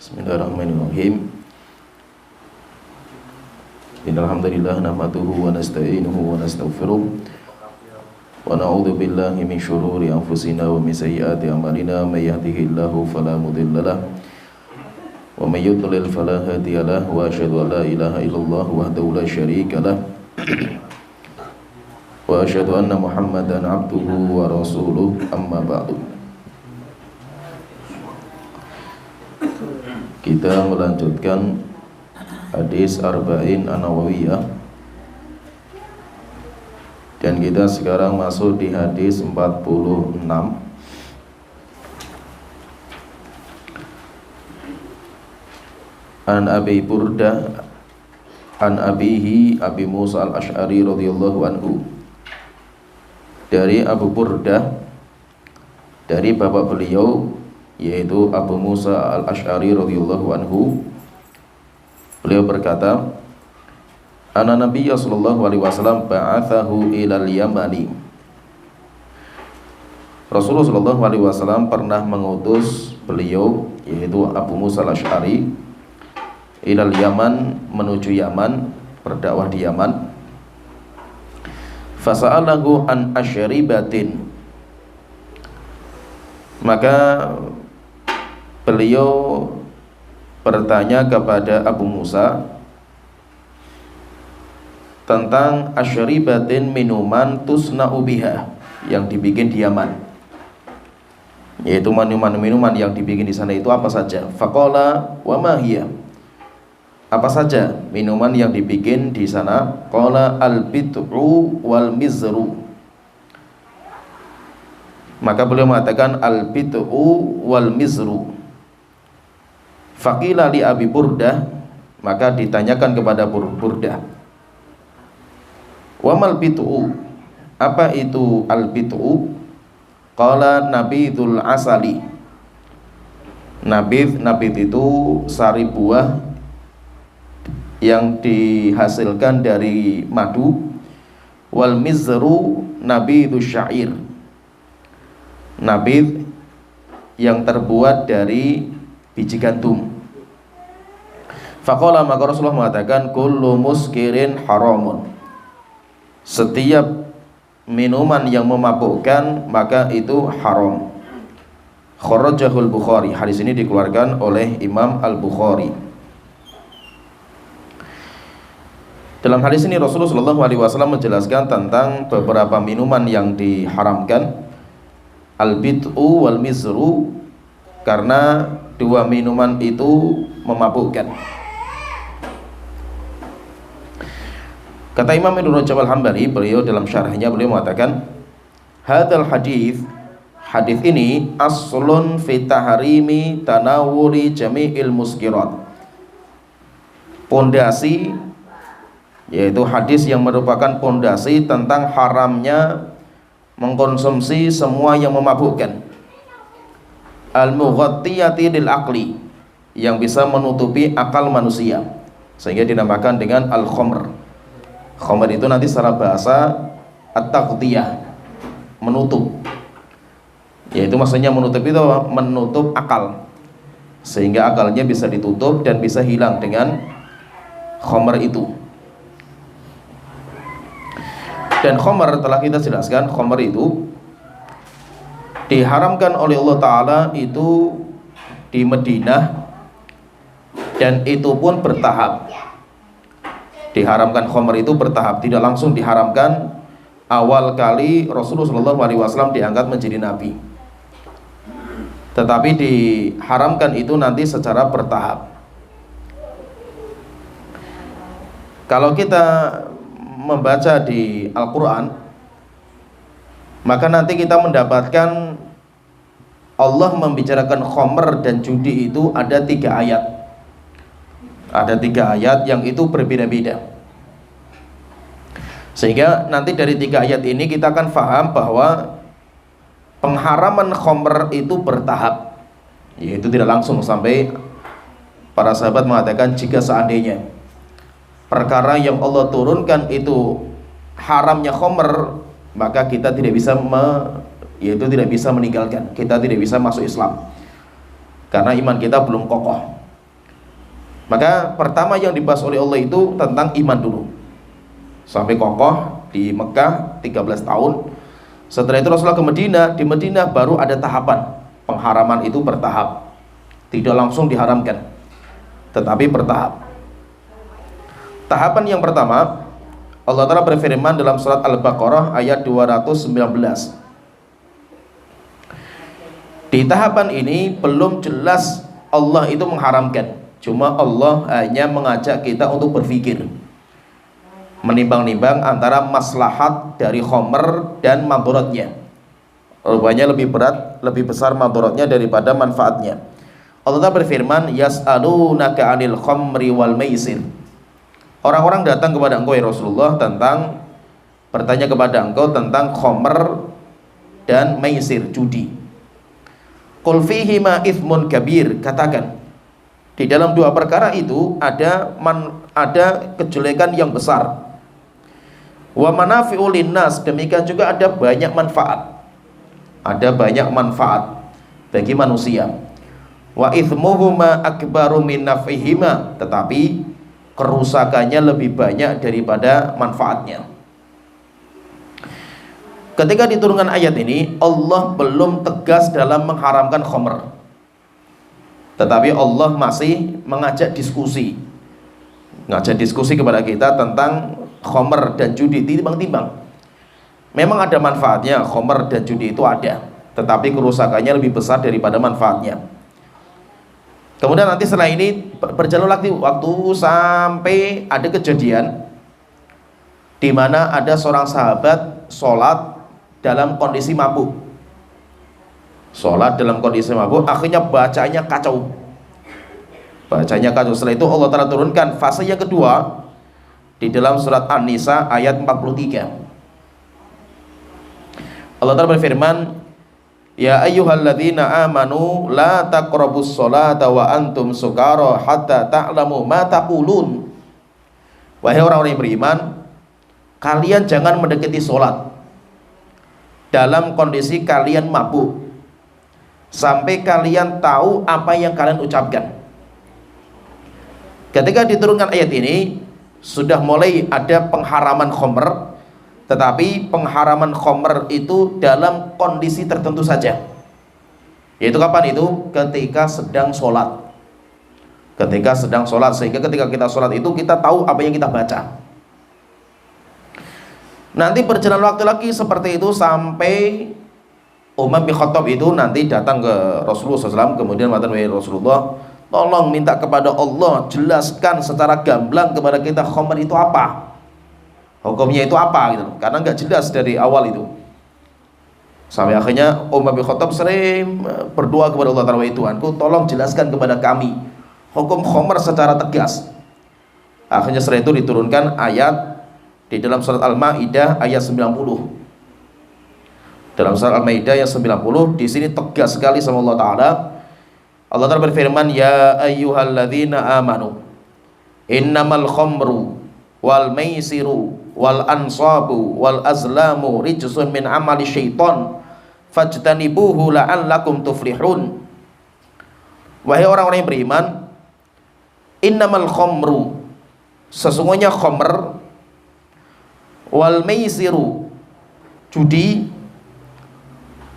Bismillahirrahmanirrahim. Innalhamdulillah nahmaduhu wa nasta'inuhu wa nastaghfiruh wa na'udzu billahi min syururi anfusina wa min sayyiati a'malina may yahdihillahu fala mudilla lahu wa may yudlil fala hadiya lahu wa asyhadu an la ilaha illallah wahdahu la syarika lahu wa asyhadu anna Muhammadan abduhu wa rasuluh amma ba'du. Kita melanjutkan hadis Arba'in An-Nawawiyah dan kita sekarang masuk di hadis 46. An Abi Burdah an abihi Abi Musa al-Ash'ari radhiyallahu anhu, dari Abu Burdah dari bapak beliau yaitu Abu Musa al-Ash'ari radhiyallahu anhu, beliau berkata, anna Nabiyya sallallahu alaihi wasallam ba'athahu ilal Yamani. Rasulullah sallallahu alaihi wasallam pernah mengutus beliau yaitu Abu Musa al-Ash'ari ilal Yaman, menuju Yaman, berdakwah di Yaman. Fasa'alahu an asyribatin, maka beliau bertanya kepada Abu Musa tentang asyribatin, minuman tusna'u biha, yang dibikin di Yaman, yaitu minuman yang dibikin di sana itu apa saja. Faqala wa ma hiya, apa saja minuman yang dibikin di sana? Qala al-bid'u wal mizru, maka beliau mengatakan al-bid'u wal mizru. Faqila li Abi Burdah, maka ditanyakan kepada Burdah, wa mal bid'u, apa itu al-bid'u? Qala nabidul asali, nabid itu sari buah yang dihasilkan dari madu. Wal mizru nabidus syair, nabid yang terbuat dari biji gandum. Faqala, maka Rasulullah mengatakan, kullu muskirin haramun, setiap minuman yang memabukkan maka itu haram. Kharrajahul Bukhari, hadis ini dikeluarkan oleh Imam Al-Bukhari. Dalam hadis ini Rasulullah SAW menjelaskan tentang beberapa minuman yang diharamkan, al-bid'u wal mizru, karena dua minuman itu memabukkan. Kata Imam Ibnu Rajab Al-Hambali, beliau dalam syarahnya beliau mengatakan, hadzal hadis, hadis ini aslun fi tahrimi tanawuli jami'il muskirat, pondasi, yaitu hadis yang merupakan pondasi tentang haramnya mengkonsumsi semua yang memabukkan. Al-mughattiyati lil aqli, yang bisa menutupi akal manusia, sehingga dinamakan dengan al-khamr. Khamr itu nanti secara bahasa at-taghtiyah, menutup, yaitu maksudnya menutup itu apa? Menutup akal, sehingga akalnya bisa ditutup dan bisa hilang dengan khamr itu. Dan khamr telah kita jelaskan, khamr itu diharamkan oleh Allah Ta'ala itu di Madinah, dan itu pun bertahap. Diharamkan khamr itu bertahap, tidak langsung diharamkan awal kali Rasulullah SAW diangkat menjadi Nabi, tetapi diharamkan itu nanti secara bertahap. Kalau kita membaca di Al-Quran, maka nanti kita mendapatkan Allah membicarakan khamr dan judi itu ada 3 ayat. Ada 3 ayat yang itu berbeda-beda, sehingga nanti dari 3 ayat ini kita akan faham bahwa pengharaman khamr itu bertahap, yaitu tidak langsung sampai para sahabat mengatakan jika seandainya perkara yang Allah turunkan itu haramnya khamr, maka kita tidak bisa yaitu tidak bisa meninggalkan, kita tidak bisa masuk Islam karena iman kita belum kokoh. Maka pertama yang dibahas oleh Allah itu tentang iman dulu, sampai kokoh di Mekah 13 tahun. Setelah itu Rasulullah ke Madinah. Di Madinah baru ada tahapan pengharaman, itu bertahap, tidak langsung diharamkan, tetapi bertahap. Tahapan yang pertama, Allah Ta'ala berfirman dalam surat Al-Baqarah ayat 219. Di tahapan ini belum jelas Allah itu mengharamkan, cuma Allah hanya mengajak kita untuk berpikir, menimbang-nimbang antara maslahat dari khomer dan madharatnya. Rupanya lebih berat, lebih besar madharatnya daripada manfaatnya. Allah Ta'ala berfirman, yas'alunaka 'anil khamri wal maisir. Orang-orang datang kepada engkau ya Rasulullah, bertanya kepada engkau tentang khomer dan maisir, judi. Qul fihima ithmun kabir, katakan di dalam dua perkara itu ada kejelekan yang besar. Wa manafi'u linnas, demikian juga ada banyak manfaat. Ada banyak manfaat bagi manusia. Wa ithmuhuma akbaru min naf'ihima, tetapi kerusakannya lebih banyak daripada manfaatnya. Ketika diturunkan ayat ini, Allah belum tegas dalam mengharamkan khamr, tetapi Allah masih mengajak diskusi kepada kita tentang khamr dan judi, timbang-timbang. Memang ada manfaatnya, khamr dan judi itu ada, tetapi kerusakannya lebih besar daripada manfaatnya. Kemudian nanti setelah ini berjalan waktu sampai ada kejadian di mana ada seorang sahabat sholat dalam kondisi mabuk. Akhirnya bacanya kacau. Setelah itu Allah Ta'ala turunkan fase yang kedua di dalam surat An-Nisa ayat 43. Allah Ta'ala berfirman, ya ayyuhalladzina amanu la taqrabus sholata wa antum sukara hatta ta'lamu ma taqulun. Wahai orang-orang yang beriman, kalian jangan mendekati sholat dalam kondisi kalian mabuk sampai kalian tahu apa yang kalian ucapkan. Ketika diturunkan ayat ini, sudah mulai ada pengharaman khamr, tetapi pengharaman khamr itu dalam kondisi tertentu saja. Yaitu kapan itu? Ketika sedang sholat. Sehingga ketika kita sholat itu kita tahu apa yang kita baca. Nanti berjalan waktu lagi seperti itu sampai Umar bin Khattab itu nanti datang ke Rasulullah SAW, kemudian mengatakan, wahai Rasulullah, tolong minta kepada Allah jelaskan secara gamblang kepada kita khamr itu apa, hukumnya itu apa gitu, karena nggak jelas dari awal itu. Sampai akhirnya Umar bin Khattab sering berdoa kepada Allah Ta'ala, wahai Tuhanku, tolong jelaskan kepada kami hukum khamr secara tegas. Akhirnya setelah itu diturunkan ayat di dalam surat Al-Maidah ayat 90. Dalam surat Al-Maidah ayat 90, di sini tegas sekali sama Allah Ta'ala. Allah Ta'ala berfirman, ya ayyuhalladzina amanu innamal khamru wal maisiru wal ansabu wal azlamu rijsun min amali syaitan fajtanibuhu la'allakum tuflihun. Wahai orang-orang yang beriman, innamal khamru, sesungguhnya khamr, wal maisiru, judi,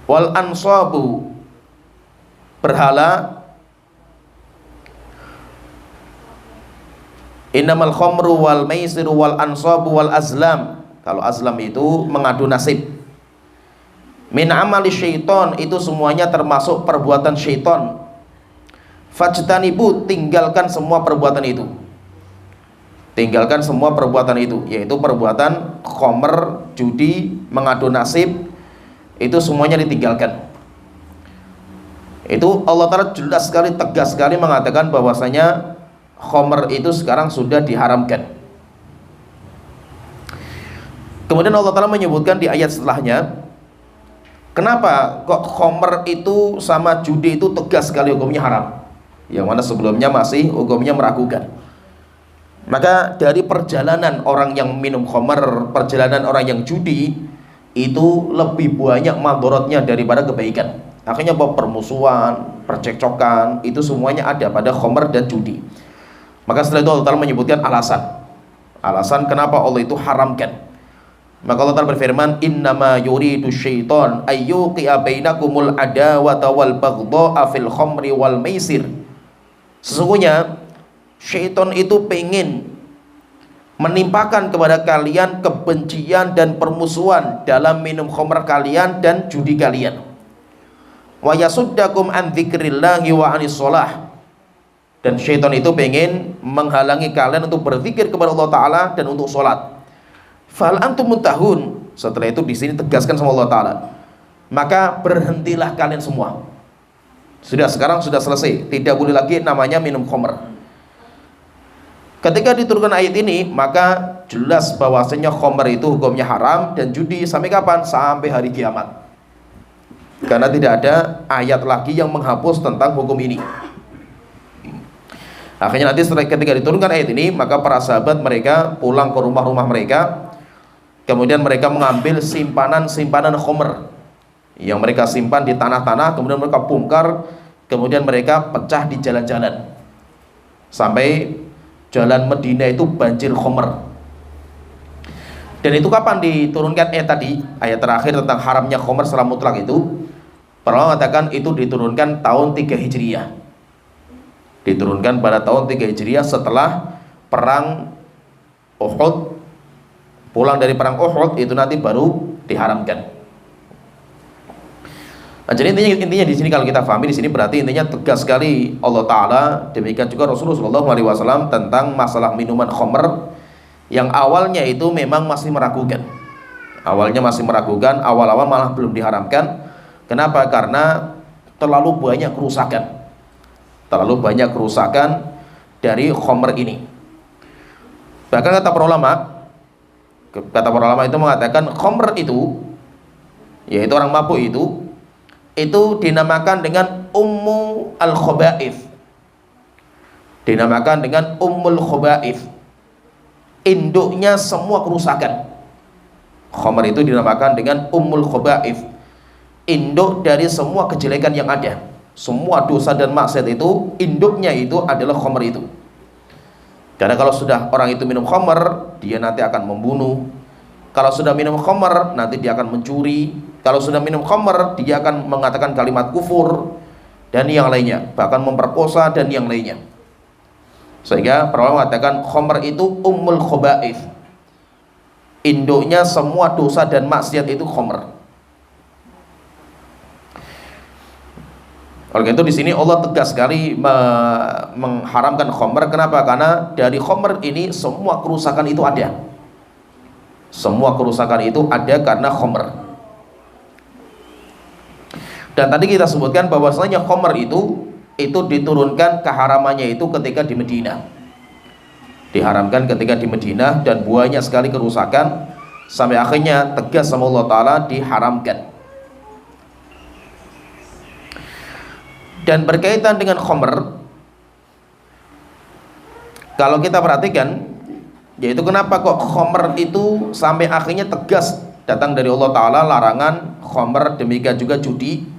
wal ansabu, berhala. Innamal khamru wal maisiru wal ansabu wal azlam, kalau azlam itu mengadu nasib. Min amali syaiton, itu semuanya termasuk perbuatan syaiton. Fajtanibu, tinggalkan semua perbuatan itu. Yaitu perbuatan khamr, judi, mengadu nasib, itu semuanya ditinggalkan. Itu Allah Ta'ala jelas sekali, tegas sekali mengatakan bahwasanya khamr itu sekarang sudah diharamkan. Kemudian Allah Ta'ala menyebutkan di ayat setelahnya, kenapa kok khamr itu sama judi itu tegas sekali hukumnya haram, yang mana sebelumnya masih hukumnya meragukan. Maka dari perjalanan orang yang minum khamr, perjalanan orang yang judi, itu lebih banyak madharatnya daripada kebaikan. Akhirnya permusuhan, percekcokan, itu semuanya ada pada khamr dan judi. Maka setelah itu Allah Ta'ala menyebutkan alasan kenapa Allah itu haramkan. Maka Allah Ta'ala berfirman, innama yuridu syaitan ayyuqi'a bainakumul adawata wal baghdha'a fil khamri wal maisir. Sesungguhnya syaitan itu pengen menimpakan kepada kalian kebencian dan permusuhan dalam minum khamr kalian dan judi kalian. Wa yasuddakum an dzikrillahi wa anis shalah. Dan syaitan itu pengen menghalangi kalian untuk berzikir kepada Allah Ta'ala dan untuk sholat. Fal antum muntahun. Setelah itu di sini tegaskan sama Allah Ta'ala, maka berhentilah kalian semua. Sekarang sudah selesai, tidak boleh lagi namanya minum khamr. Ketika diturunkan ayat ini, maka jelas bahwasanya khamr itu hukumnya haram, dan judi sampai kapan? Sampai hari kiamat. Karena tidak ada ayat lagi yang menghapus tentang hukum ini. Akhirnya nanti ketika diturunkan ayat ini, maka para sahabat mereka pulang ke rumah-rumah mereka, kemudian mereka mengambil simpanan-simpanan khamr yang mereka simpan di tanah-tanah, kemudian mereka bongkar, kemudian mereka pecah di jalan-jalan sampai jalan Medina itu banjir khamr. Dan itu kapan diturunkan ayat terakhir tentang haramnya khamr secara mutlak itu? Para ulama mengatakan itu diturunkan tahun 3 Hijriah. Diturunkan pada tahun 3 Hijriah setelah perang Uhud. Pulang dari perang Uhud itu nanti baru diharamkan. Nah, jadi intinya di sini kalau kita pahami di sini berarti intinya tegas sekali Allah Ta'ala, demikian juga Rasulullah SAW tentang masalah minuman khamr yang awalnya itu memang masih meragukan. Awal-awal malah belum diharamkan. Kenapa? Karena terlalu banyak kerusakan dari khamr ini. Bahkan kata para ulama itu mengatakan khamr itu, yaitu orang mabuk itu dinamakan dengan ummu al-khaba'ith. Dinamakan dengan ummul khaba'ith. Induknya semua kerusakan. Khamr itu dinamakan dengan ummul khaba'ith. Induk dari semua kejelekan yang ada. Semua dosa dan maksiat itu induknya itu adalah khamr itu. Karena kalau sudah orang itu minum khamr, dia nanti akan membunuh. Kalau sudah minum khamr, nanti dia akan mencuri. Kalau sudah minum khamr, dia akan mengatakan kalimat kufur dan yang lainnya, bahkan memperkosa dan yang lainnya. Sehingga para ulama mengatakan khamr itu ummul khaba'ith. Induknya semua dosa dan maksiat itu khamr. Oleh itu di sini Allah tegas sekali mengharamkan khamr. Kenapa? Karena dari khamr ini semua kerusakan itu ada. Semua kerusakan itu ada karena khamr. Dan tadi kita sebutkan bahwasanya khamr itu diturunkan keharamannya itu ketika di Madinah. Diharamkan ketika di Madinah dan banyak sekali kerusakan sampai akhirnya tegas sama Allah Ta'ala diharamkan. Dan berkaitan dengan khamr, kalau kita perhatikan, yaitu kenapa kok khamr itu sampai akhirnya tegas datang dari Allah Ta'ala larangan khamr, demikian juga judi.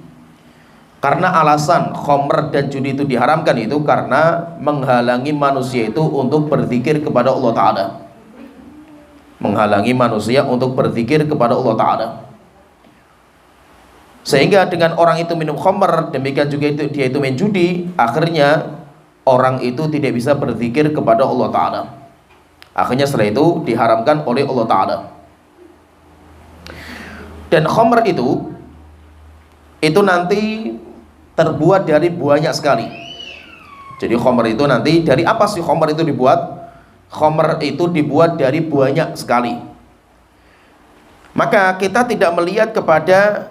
Karena alasan khamr dan judi itu diharamkan itu karena menghalangi manusia itu untuk berzikir kepada Allah Ta'ala. Menghalangi manusia untuk berzikir kepada Allah Ta'ala. Sehingga dengan orang itu minum khamr, demikian juga dia itu main judi, akhirnya orang itu tidak bisa berzikir kepada Allah Ta'ala. Akhirnya setelah itu diharamkan oleh Allah Ta'ala. Dan khamr itu nanti terbuat dari banyak sekali. Jadi khamr itu nanti dari apa sih khamr itu dibuat? Khamr itu dibuat dari banyak sekali. Maka kita tidak melihat kepada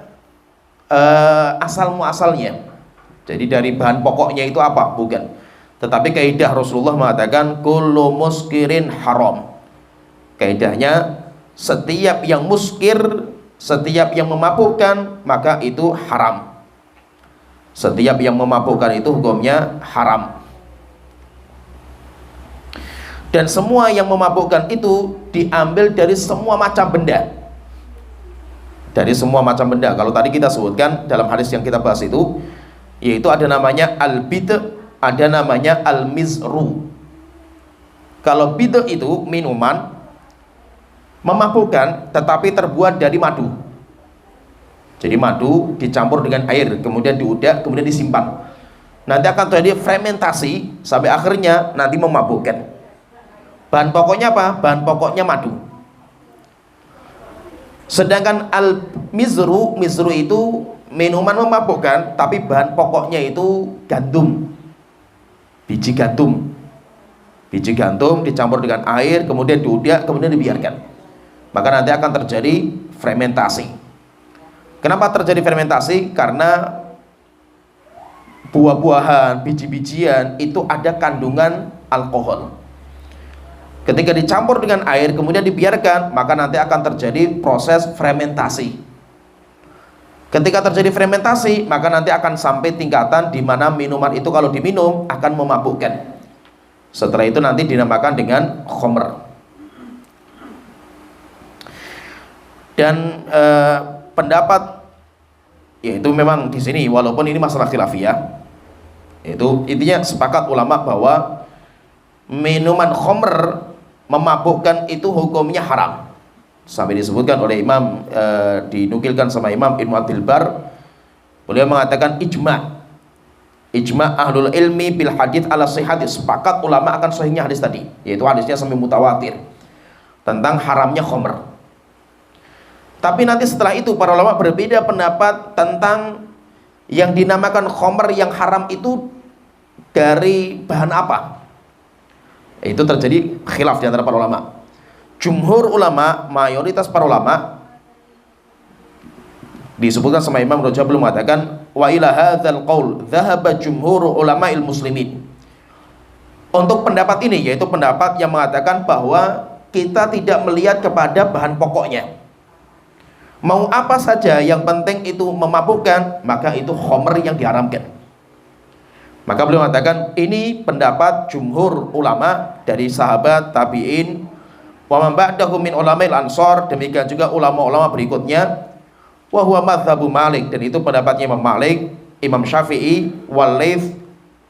asal muasalnya. Jadi dari bahan pokoknya itu apa? Bukan. Tetapi kaidah Rasulullah mengatakan kullu muskirin haram. Kaidahnya setiap yang muskir, setiap yang memabukkan, maka itu haram. Setiap yang memabukkan itu hukumnya haram. Dan semua yang memabukkan itu diambil dari semua macam benda. Dari semua macam benda. Kalau tadi kita sebutkan dalam hadis yang kita bahas itu, yaitu ada namanya al-bid', ada namanya al-mizru. Kalau bid'ah itu minuman memabukkan tetapi terbuat dari madu. Jadi madu dicampur dengan air, kemudian diudak, kemudian disimpan. Nanti akan terjadi fermentasi sampai akhirnya nanti memabukkan. Bahan pokoknya apa? Bahan pokoknya madu. Sedangkan al-mizru, mizru itu minuman memabukkan tapi bahan pokoknya itu gandum. Biji gandum. Biji gandum dicampur dengan air, kemudian diudak, kemudian dibiarkan. Maka nanti akan terjadi fermentasi. Kenapa terjadi fermentasi? Karena buah-buahan, biji-bijian itu ada kandungan alkohol. Ketika dicampur dengan air kemudian dibiarkan, maka nanti akan terjadi proses fermentasi. Ketika terjadi fermentasi, maka nanti akan sampai tingkatan di mana minuman itu kalau diminum akan memabukkan. Setelah itu nanti dinamakan dengan khomer. Dan pendapat yaitu memang di sini walaupun ini masalah khilafiyah, itu intinya sepakat ulama bahwa minuman khomer memabukkan itu hukumnya haram. Sampai disebutkan oleh Imam, dinukilkan sama Imam Ibnu Abdul Bar, beliau mengatakan ijma ahlul ilmi bil hadits ala sihhati, sepakat ulama akan sahihnya hadis tadi, yaitu hadisnya sampai mutawatir tentang haramnya khomer. Tapi nanti setelah itu para ulama berbeda pendapat tentang yang dinamakan khomer yang haram itu dari bahan apa. Itu terjadi khilaf di antara para ulama. Jumhur ulama, mayoritas para ulama, disebutkan sama Imam Rajab belum mengatakan wa ila hadzal qaul dhahaba jumhur ulama'il muslimin. Untuk pendapat ini, yaitu pendapat yang mengatakan bahwa kita tidak melihat kepada bahan pokoknya. Mau apa saja yang penting itu memabukkan, maka itu khomer yang diharamkan. Maka beliau mengatakan ini pendapat jumhur ulama dari sahabat, tabi'in, wa man ba'dahum min ulama'il ansor, demikian juga ulama-ulama berikutnya. Wa huwa madzhabu Malik, dan itu pendapatnya Imam Malik, Imam Syafi'i, wal Laits,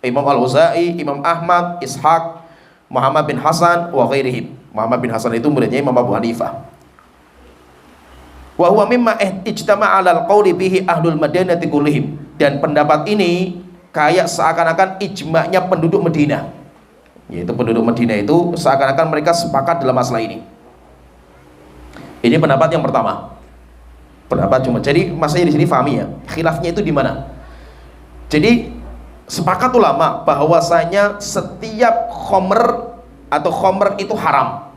Imam Al-Auza'i, Imam Ahmad, Ishaq, Muhammad bin Hasan wa ghairihim. Muhammad bin Hasan itu muridnya Imam Abu Hanifah. Wa huwa mimma ijtama'a 'alal qawli bihi ahlul Madinati kullihim, dan pendapat ini kayak seakan-akan ijma'nya penduduk Madinah, yaitu penduduk Madinah itu seakan-akan mereka sepakat dalam masalah ini. Ini pendapat yang pertama. Pendapat cuma. Jadi masalahnya di sini fahami ya, khilafnya itu di mana? Jadi sepakat ulama bahwasanya setiap khomer atau khomer itu haram.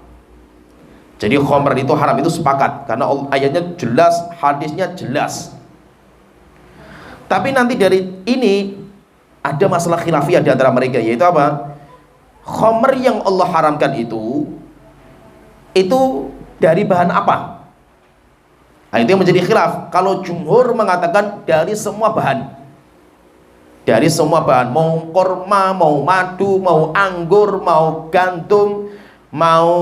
Jadi khomer itu haram, itu sepakat karena ayatnya jelas, hadisnya jelas. Tapi nanti dari ini ada masalah khilafiyah di antara mereka, yaitu apa? Khomer yang Allah haramkan itu dari bahan apa? Nah, itu yang menjadi khilaf. Kalau jumhur mengatakan dari semua bahan, dari semua bahan, mau korma, mau madu, mau anggur, mau gandum, mau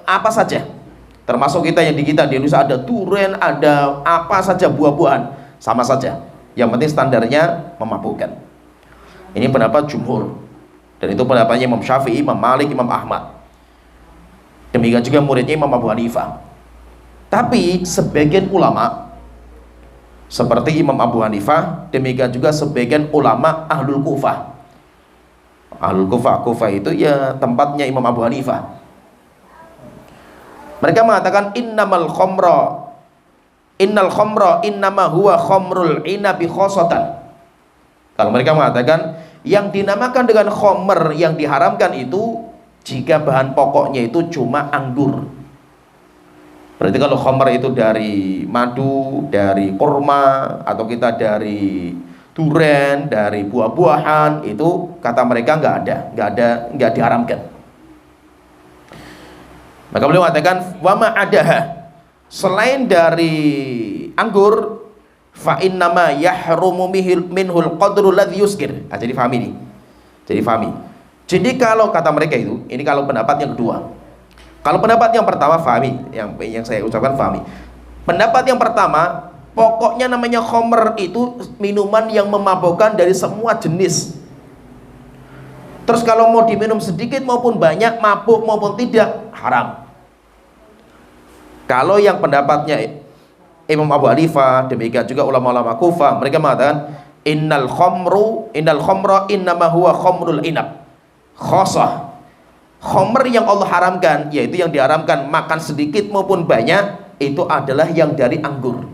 apa saja, termasuk kita yang di Indonesia ada durian, ada apa saja buah-buahan, sama saja, yang penting standarnya memabukkan. Ini pendapat jumhur, dan itu pendapatnya Imam Syafi'i, Imam Malik, Imam Ahmad, demikian juga muridnya Imam Abu Hanifah. Tapi sebagian ulama seperti Imam Abu Hanifah, demikian juga sebagian ulama Ahlul Kufah. Ahlul Kufah, Kufah itu ya tempatnya Imam Abu Hanifah. Mereka mengatakan innal khamra innama huwa khamrul inabi khosatan. Kalau mereka mengatakan yang dinamakan dengan khomer yang diharamkan itu jika bahan pokoknya itu cuma anggur. Berarti kalau khomer itu dari madu, dari kurma, atau kita dari durian, dari buah-buahan, itu kata mereka nggak diharamkan. Maka beliau mengatakan wama adaha, selain dari anggur, fa innama yahrumu minhul qadru ladzi yuskir. Jadi fahami ini. Jadi kalau kata mereka itu, ini kalau pendapat yang kedua. Kalau pendapat yang pertama fahami, yang saya ucapkan fahami. Pendapat yang pertama, pokoknya namanya khomer itu minuman yang memabukkan dari semua jenis. Terus kalau mau diminum sedikit maupun banyak, mabuk maupun tidak, haram. Kalau yang pendapatnya Imam Abu Hanifah, demikian juga ulama-ulama Kufah, mereka mengatakan innal khamra innama huwa khamrul inab khosah. Khamr yang Allah haramkan, yaitu yang diharamkan makan sedikit maupun banyak, itu adalah yang dari anggur.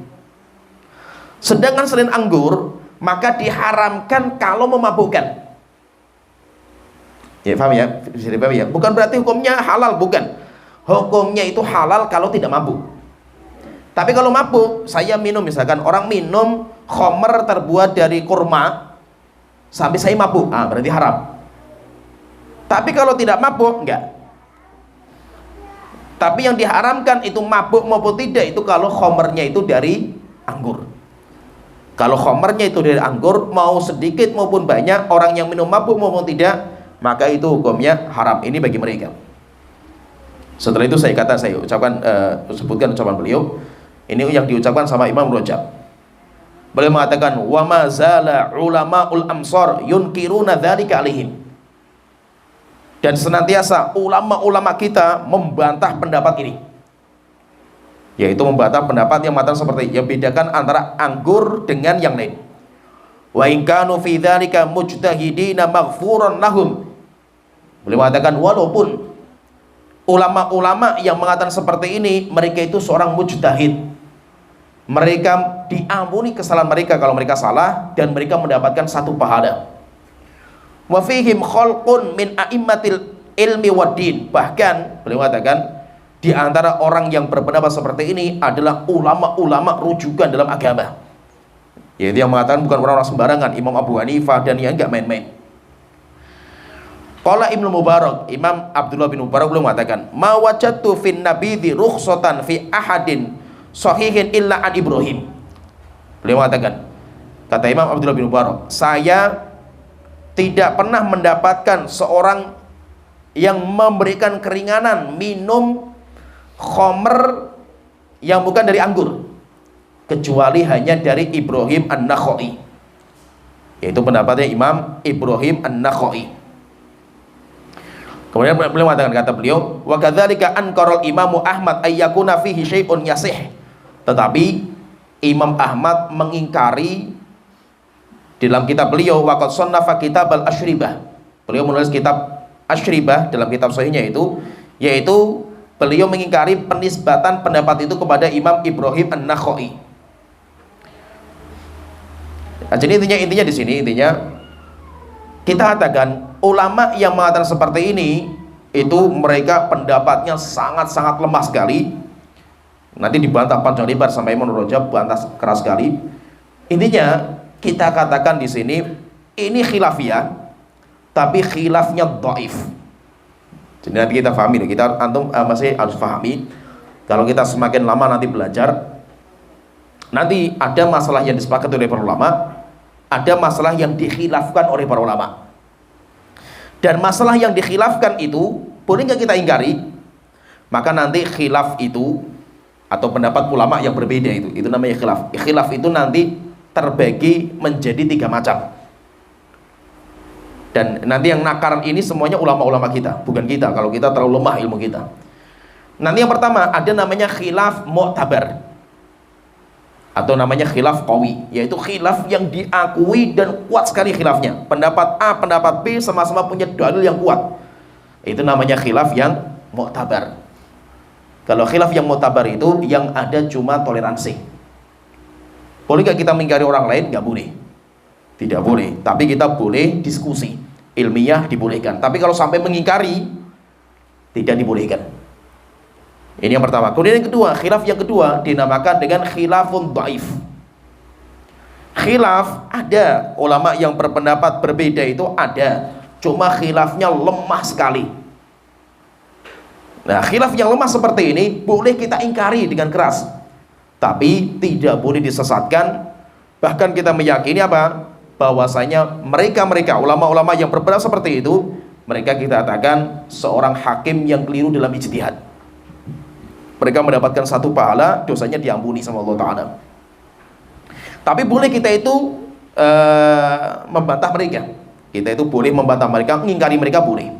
Sedangkan selain anggur, maka diharamkan kalau memabukkan. Ya, paham ya? Bisa dipahami ya? Bukan berarti hukumnya halal, bukan. Hukumnya itu halal kalau tidak mabuk. Tapi kalau mabuk, saya minum, misalkan orang minum khamr terbuat dari kurma sampai saya mabuk, berarti haram. Tapi kalau tidak mabuk, enggak. Tapi yang diharamkan itu mabuk maupun tidak, itu kalau khamrnya itu dari anggur. Kalau khamrnya itu dari anggur, mau sedikit maupun banyak, orang yang minum mabuk maupun tidak, maka itu hukumnya haram. Ini bagi mereka. Setelah itu saya sebutkan ucapan beliau. Ini yang diucapkan sama Imam Rajab. Beliau mengatakan, wa ma zala ulama'ul amsar yunkiruna dzalika alaihim. Dan senantiasa ulama-ulama kita membantah pendapat ini, yaitu membantah pendapat yang mengatakan seperti yang bedakan antara anggur dengan yang lain. Wa in kanu fi dzalika mujtahidina maghfuran lahum. Beliau mengatakan walaupun ulama-ulama yang mengatakan seperti ini, mereka itu seorang mujtahid, mereka diampuni kesalahan mereka kalau mereka salah, dan mereka mendapatkan satu pahala. Wa fihim khalqun min a'immatil ilmi waddin. Bahkan beliau mengatakan di antara orang yang berpendapat seperti ini adalah ulama-ulama rujukan dalam agama, yaitu yang mengatakan bukan orang-orang sembarangan, Imam Abu Hanifah dan yang enggak main-main. Qala Ibnu Mubarak, Imam Abdullah bin Mubarak beliau mengatakan, ma wajadtu fin nabidhi rukhsatan fi ahadin sahihin illa an Ibrahim. Beliau mengatakan, kata Imam Abdullah bin Mubarak, saya tidak pernah mendapatkan seorang yang memberikan keringanan minum khamr yang bukan dari anggur, kecuali hanya dari Ibrahim An-Nakhai, yaitu pendapatnya Imam Ibrahim An-Nakhai. Kemudian beliau mengatakan, kata beliau, wa kadzalika anqara Imamu Ahmad ayyakuna fihi syai'un yasih. Tetapi Imam Ahmad mengingkari dalam kitab beliau, waqad sannafa kitab al-asyribah. Beliau menulis kitab asyribah dalam kitab sahihnya itu, yaitu beliau mengingkari penisbatan pendapat itu kepada Imam Ibrahim An-Nakhai. Nah, jadi intinya di sini kita katakan ulama yang mengatakan seperti ini itu mereka pendapatnya sangat-sangat lemah sekali. Nanti dibantah panjang lebar sampai Imam Rajab bantah keras sekali. Intinya kita katakan di sini ini khilafiyah, tapi khilafnya dhaif. Jadi nanti kita pahami, antum masih harus pahami. Kalau kita semakin lama nanti belajar, nanti ada masalah yang disepakati oleh para ulama, ada masalah yang dikhilafkan oleh para ulama. Dan masalah yang dikhilafkan itu boleh nggak kita ingkari? Maka nanti khilaf itu atau pendapat ulama yang berbeda itu namanya khilaf. Khilaf itu nanti terbagi menjadi 3 macam. Dan nanti yang nakaran ini semuanya ulama-ulama kita, bukan kita, kalau kita terlalu lemah ilmu kita. Nanti yang pertama ada namanya khilaf mu'tabar, atau namanya khilaf qawi, yaitu khilaf yang diakui dan kuat sekali khilafnya. Pendapat A, pendapat B sama-sama punya dalil yang kuat. Itu namanya khilaf yang mu'tabar. Kalau khilaf yang mu'tabar itu yang ada cuma toleransi. Boleh gak kita mengingkari orang lain? Gak boleh. Tidak boleh. Tapi kita boleh diskusi ilmiah, dibolehkan. Tapi kalau sampai mengingkari, tidak dibolehkan. Ini yang pertama. Kemudian yang kedua, khilaf yang kedua dinamakan dengan khilafun dhaif. Khilaf ada ulama yang berpendapat berbeda itu ada, cuma khilafnya lemah sekali. Nah, khilaf yang lemah seperti ini boleh kita ingkari dengan keras, tapi tidak boleh disesatkan. Bahkan kita meyakini apa? Bahwasanya mereka ulama-ulama yang berpendapat seperti itu, mereka kita katakan seorang hakim yang keliru dalam ijtihad. Mereka mendapatkan satu pahala, dosanya diampuni sama Allah Ta'ala. Tapi boleh kita itu membantah mereka. Kita itu boleh membantah mereka, mengingkari mereka boleh.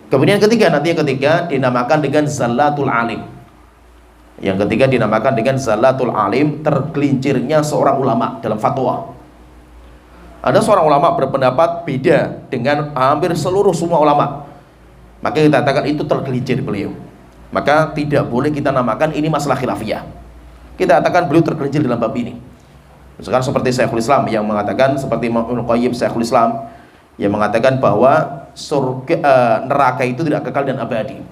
Kemudian yang ketiga dinamakan dengan zallatul alim. Yang ketiga dinamakan dengan zallatul alim, tergelincirnya seorang ulama dalam fatwa. Ada seorang ulama berpendapat beda dengan hampir semua ulama, maka kita katakan itu tergelincir beliau. Maka tidak boleh kita namakan ini masalah khilafiyah. Kita katakan beliau tergelincir dalam bab ini. Misalkan seperti Syekhul Islam yang mengatakan, seperti Imam Ibnu Qayyim Syekhul Islam yang mengatakan bahwa surga, neraka itu tidak kekal dan abadi.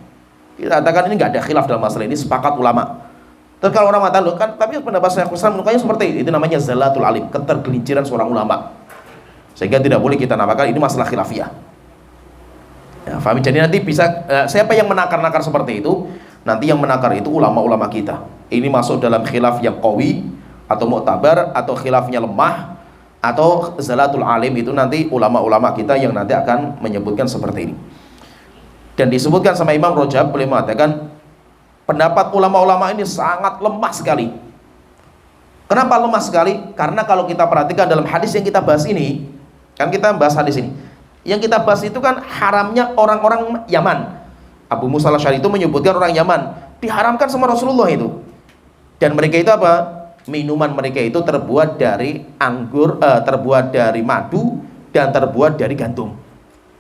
Kita katakan ini nggak ada khilaf dalam masalah ini, sepakat ulama. Terus kalau orang mengatakan, kan tapi pendapat Syekhul Islam Ibnu Qayyim seperti itu namanya zallatul alim, ketergelinciran seorang ulama. Sehingga tidak boleh kita namakan ini masalah khilafiyah. Ya, fahami? Jadi nanti bisa siapa yang menakar-nakar seperti itu, nanti yang menakar itu ulama-ulama kita. Ini masuk dalam khilaf yang qawi atau mu'tabar, atau khilafnya lemah, atau zalatul alim, itu nanti ulama-ulama kita yang nanti akan menyebutkan seperti ini. Dan disebutkan sama Imam Rajab, beliau mengatakan pendapat ulama-ulama ini sangat lemah sekali. Kenapa lemah sekali? Karena kalau kita perhatikan dalam hadis yang kita bahas ini, kan kita bahas hadis ini, yang kita bahas itu kan haramnya orang-orang Yaman. Abu Musa al-Asy'ari itu menyebutkan orang Yaman diharamkan sama Rasulullah itu. Dan mereka itu apa? Minuman mereka itu terbuat dari anggur, terbuat dari madu, dan terbuat dari gandum.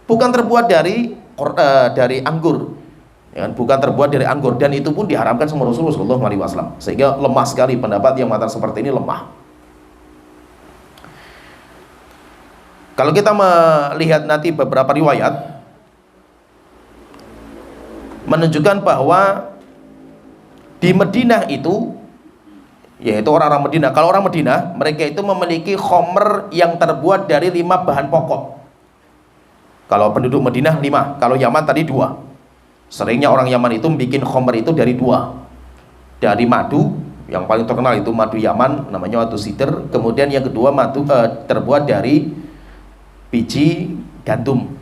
Bukan terbuat dari anggur, ya kan? Bukan terbuat dari anggur, dan itu pun diharamkan sama Rasulullah SAW. Sehingga lemah sekali pendapat yang mengatakan seperti ini, lemah. Kalau kita melihat nanti beberapa riwayat menunjukkan bahwa di Madinah itu, yaitu orang-orang Madinah, kalau orang Madinah mereka itu memiliki khomer yang terbuat dari 5 bahan pokok. Kalau penduduk Madinah 5, kalau Yaman tadi 2. Seringnya orang Yaman itu bikin khomer itu dari 2, dari madu, yang paling terkenal itu madu Yaman, namanya madu sidr. Kemudian yang kedua madu terbuat dari biji gandum.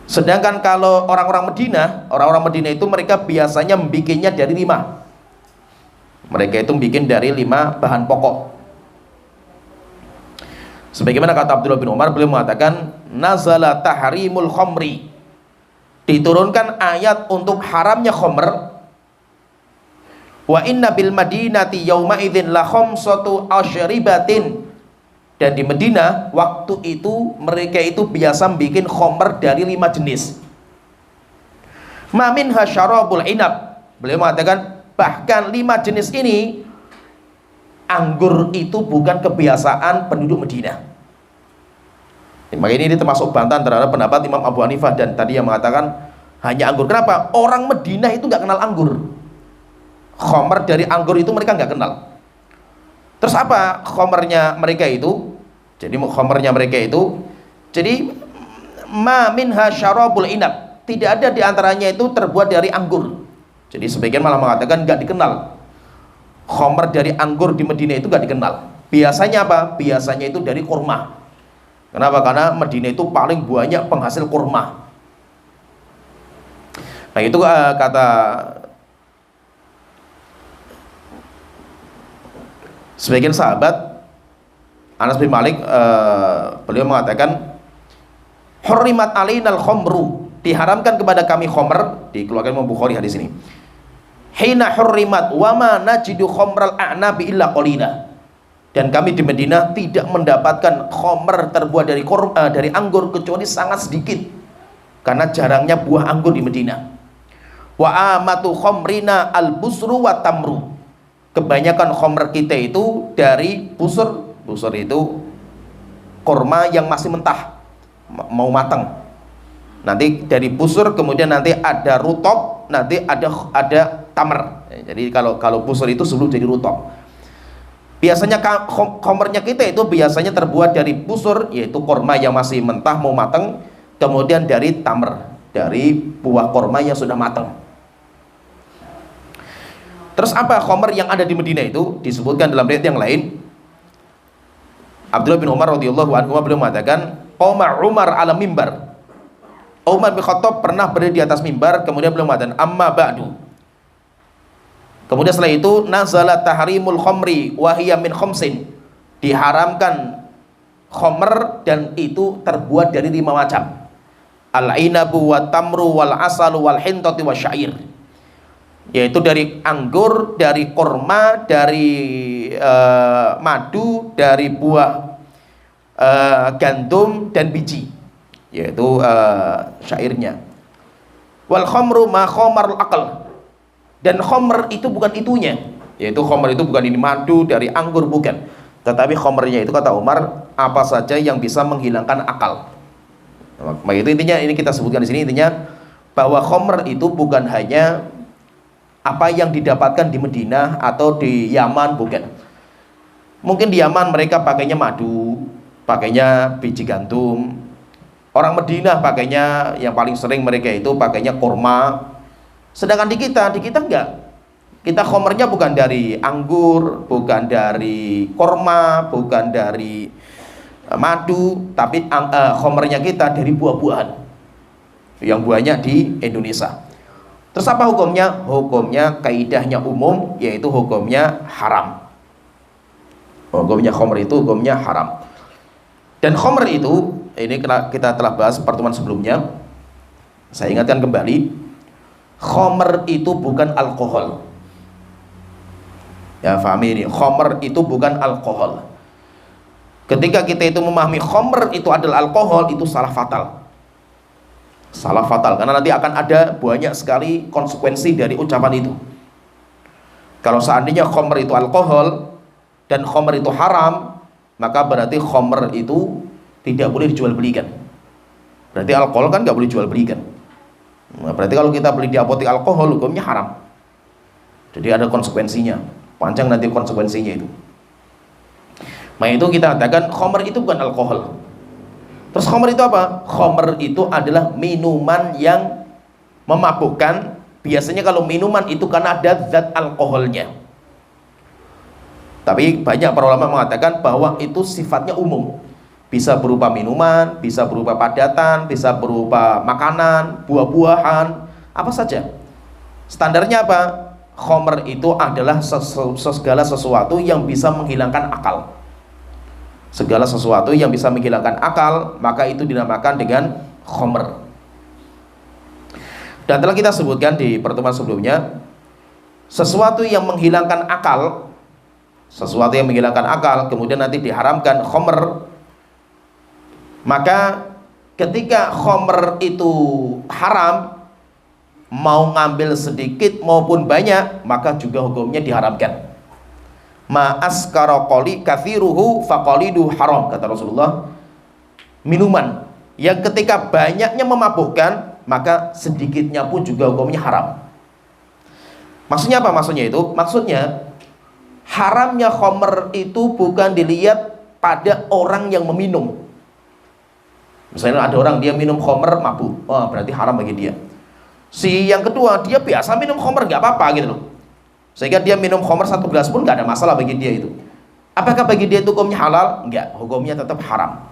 Sedangkan kalau orang-orang Madinah itu mereka biasanya membikinnya dari 5. Mereka itu bikin dari 5 bahan pokok. Sebagaimana kata Abdullah bin Umar, beliau mengatakan nazala tahrimul khamri, diturunkan ayat untuk haramnya khamr. Wa inna bil madinati yauma idzin la khamsatu asyribatin, dan di Madinah waktu itu mereka itu biasa bikin khamr dari 5 jenis. Ma minha syarabul inab, beliau mengatakan bahkan 5 jenis ini anggur itu bukan kebiasaan penduduk Madinah. Maka ini termasuk bantahan terhadap pendapat Imam Abu Hanifah dan tadi yang mengatakan hanya anggur. Kenapa? Orang Madinah itu nggak kenal anggur. Khomer dari anggur itu mereka nggak kenal. Terus apa khomernya mereka itu? Jadi khomernya mereka itu, jadi ma minha syarabul inab, tidak ada diantaranya itu terbuat dari anggur. Jadi sebagian malah mengatakan nggak dikenal. Khomer dari anggur di Madinah itu nggak dikenal. Biasanya apa? Biasanya itu dari kurma. Kenapa? Karena Madinah itu paling banyak penghasil kurma. Nah itu kata sebagian sahabat, Anas bin Malik, beliau mengatakan hurrimat alainal khamru, diharamkan kepada kami khomer, dikeluarkan Imam Bukhari hadis ini. Hina hurrimat wa ma najidu khamral a'nabi illa qalila, dan kami di Madinah tidak mendapatkan khomer terbuat dari anggur kecuali sangat sedikit, karena jarangnya buah anggur di Madinah. Wa amatu khamrina al busru wa tamru, kebanyakan khomer kita itu dari busur. Busur itu kurma yang masih mentah, mau matang. Nanti dari busur, kemudian nanti ada rutop, nanti ada tamar. Jadi kalau busur itu sebelum jadi rutop. Biasanya khomernya kita itu biasanya terbuat dari busur, yaitu kurma yang masih mentah mau matang, kemudian dari tamar, dari buah kurma yang sudah matang. Terus apa khomer yang ada di Madinah itu? Disebutkan dalam riwayat yang lain, Abdullah bin Umar radhiyallahu anhu beliau mengatakan, Umar ala mimbar, Umar bin Khattab pernah berdiri di atas mimbar, kemudian beliau mengatakan, amma ba'du, kemudian setelah itu nazala tahrimul khamri wa hiya min khamsin, diharamkan khomer dan itu terbuat dari 5 macam. Al-inabu wa tamru wal asalu wal hintati wa syair, yaitu dari anggur, dari korma, dari madu, dari buah gandum dan biji, yaitu syairnya. Wal khamru ma khamarul aql, dan khamr itu bukan itunya, yaitu khamr itu bukan ini madu dari anggur, bukan, tetapi khamrnya itu kata Umar apa saja yang bisa menghilangkan akal. Maka itu intinya, ini kita sebutkan di sini intinya bahwa khamr itu bukan hanya apa yang didapatkan di Madinah atau di Yaman, bukan. Mungkin di Yaman mereka pakainya madu, pakainya biji gandum. Orang Madinah pakainya, yang paling sering mereka itu pakainya korma. Sedangkan di kita enggak. Kita khomernya bukan dari anggur, bukan dari korma, bukan dari madu, tapi khomernya kita dari buah-buahan yang banyak di Indonesia. Terus apa hukumnya? Hukumnya kaidahnya umum, yaitu hukumnya haram. Hukumnya khomer itu hukumnya haram. Dan khomer itu, ini kita telah bahas pertemuan sebelumnya, saya ingatkan kembali, khomer itu bukan alkohol. Ya, fahami ini, khomer itu bukan alkohol. Ketika kita itu memahami khomer itu adalah alkohol, itu salah fatal. Salah fatal, karena nanti akan ada banyak sekali konsekuensi dari ucapan itu. Kalau seandainya khomer itu alkohol dan khomer itu haram, maka berarti khomer itu tidak boleh dijual belikan. Berarti alkohol kan nggak boleh dijual belikan. Nah, berarti kalau kita beli di apotek alkohol, hukumnya haram. Jadi ada konsekuensinya, panjang nanti konsekuensinya itu. Nah itu kita katakan khomer itu bukan alkohol. Terus khomer itu apa? Khomer itu adalah minuman yang memabukkan. Biasanya kalau minuman itu karena ada zat alkoholnya. Tapi banyak para ulama mengatakan bahwa itu sifatnya umum. Bisa berupa minuman, bisa berupa padatan, bisa berupa makanan, buah-buahan, apa saja. Standarnya apa? Khomer itu adalah segala sesuatu yang bisa menghilangkan akal. Segala sesuatu yang bisa menghilangkan akal, maka itu dinamakan dengan khomer. Dan telah kita sebutkan di pertemuan sebelumnya, sesuatu yang menghilangkan akal, sesuatu yang menghilangkan akal kemudian nanti diharamkan khomer, maka ketika khomer itu haram, mau ngambil sedikit maupun banyak, maka juga hukumnya diharamkan. Ma askara qali kathiruhu faqalidu haram, kata Rasulullah. Minuman yang ketika banyaknya memabukkan, maka sedikitnya pun juga hukumnya haram. Maksudnya apa? Maksudnya itu, maksudnya haramnya khomer itu bukan dilihat pada orang yang meminum. Misalnya ada orang dia minum khomer mabuk, oh berarti haram bagi dia. Si yang kedua dia biasa minum khomer, nggak apa-apa gitu loh, sehingga dia minum khomer 1 gelas pun nggak ada masalah bagi dia itu. Apakah bagi dia itu hukumnya halal? Enggak, hukumnya tetap haram.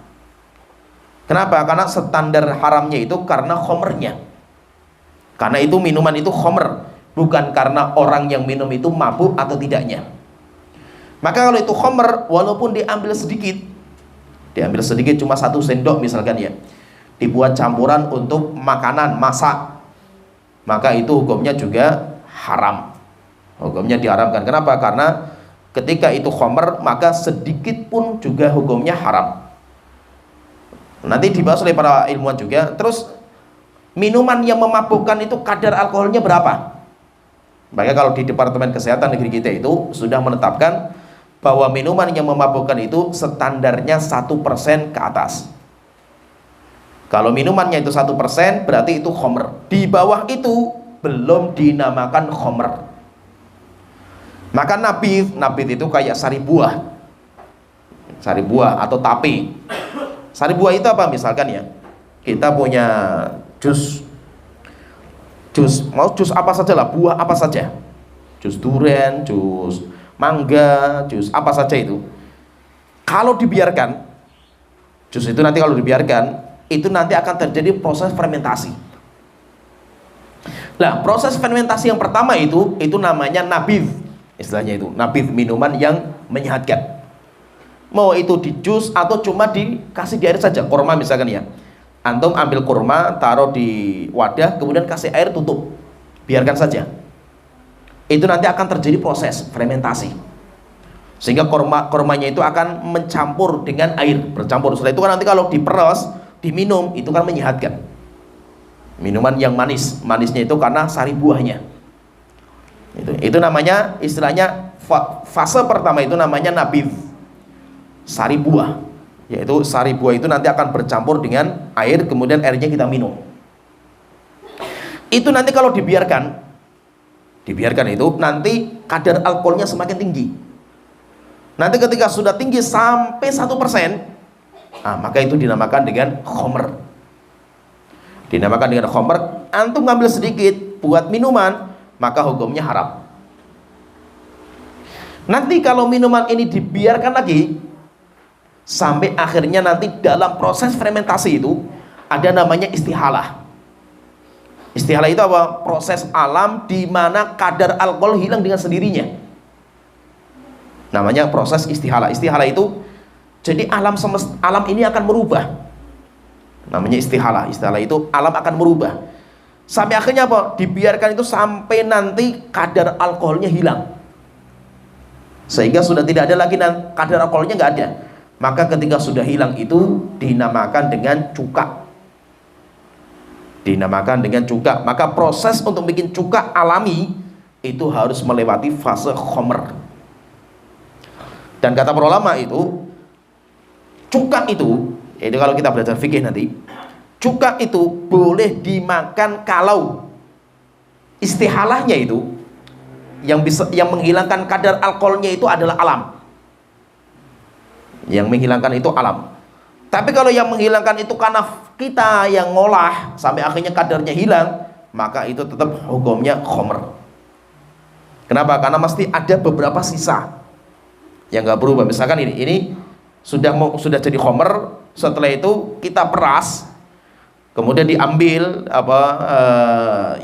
Kenapa? Karena standar haramnya itu karena khomernya. Karena itu minuman itu khomer, bukan karena orang yang minum itu mabuk atau tidaknya. Maka kalau itu khomer, walaupun diambil sedikit cuma 1 sendok misalkan ya, dibuat campuran untuk makanan masak, maka itu hukumnya juga haram. Hukumnya diharamkan. Kenapa? Karena ketika itu khomer, maka sedikit pun juga hukumnya haram. Nanti dibahas oleh para ilmuwan juga. Terus minuman yang memabukkan itu kadar alkoholnya berapa? Maka kalau di Departemen Kesehatan negeri kita itu sudah menetapkan bahwa minuman yang memabukkan itu standarnya 1% ke atas. Kalau minumannya itu 1%, berarti itu khomer. Di bawah itu belum dinamakan khomer. Maka nabith itu kayak sari buah atau tape. Sari buah itu apa? Misalkan ya, kita punya jus mau jus apa saja lah, buah apa saja, jus durian, jus mangga, jus apa saja itu. Kalau dibiarkan, jus itu nanti kalau dibiarkan, itu nanti akan terjadi proses fermentasi. Nah, proses fermentasi yang pertama itu namanya nabith. Istilahnya itu nabith, minuman yang menyehatkan. mau itu di jus atau cuma dikasih di air saja. Kurma misalkan ya, antum ambil kurma, taruh di wadah, kemudian kasih air, tutup, biarkan saja. Itu nanti akan terjadi proses fermentasi, sehingga kurmanya itu akan mencampur dengan air, bercampur. Setelah itu kan nanti kalau diperas, diminum, itu kan menyehatkan. Minuman yang manis, manisnya itu karena sari buahnya. Itu namanya, istilahnya fase pertama itu namanya nabidh, sari buah. Yaitu sari buah itu nanti akan bercampur dengan air, kemudian airnya kita minum. Itu nanti kalau dibiarkan itu nanti kadar alkoholnya semakin tinggi. Nanti ketika sudah tinggi sampai 1%, maka itu dinamakan dengan khomer. Dinamakan dengan khomer. Antum ngambil sedikit buat minuman, maka hukumnya haram. Nanti kalau minuman ini dibiarkan lagi sampai akhirnya nanti dalam proses fermentasi itu ada namanya istihalah. Istihalah itu apa? Proses alam di mana kadar alkohol hilang dengan sendirinya. Namanya proses istihalah. Istihalah itu jadi alam ini akan merubah. Namanya istihalah. Istihalah itu alam akan merubah. Sampai akhirnya apa? Dibiarkan itu sampai nanti kadar alkoholnya hilang. Sehingga sudah tidak ada lagi kadar alkoholnya, nggak ada. Maka ketika sudah hilang itu dinamakan dengan cuka. Dinamakan dengan cuka. Maka proses untuk bikin cuka alami itu harus melewati fase khomer. Dan kata para ulama itu, cuka itu kalau kita belajar fikih nanti, cuka itu boleh dimakan kalau istihalahnya itu yang menghilangkan kadar alkoholnya itu adalah alam. Yang menghilangkan itu alam. Tapi kalau yang menghilangkan itu karena kita yang ngolah sampai akhirnya kadarnya hilang, maka itu tetap hukumnya khomer. Kenapa? Karena mesti ada beberapa sisa yang nggak berubah. Misalkan ini sudah jadi khomer, setelah itu kita peras, kemudian diambil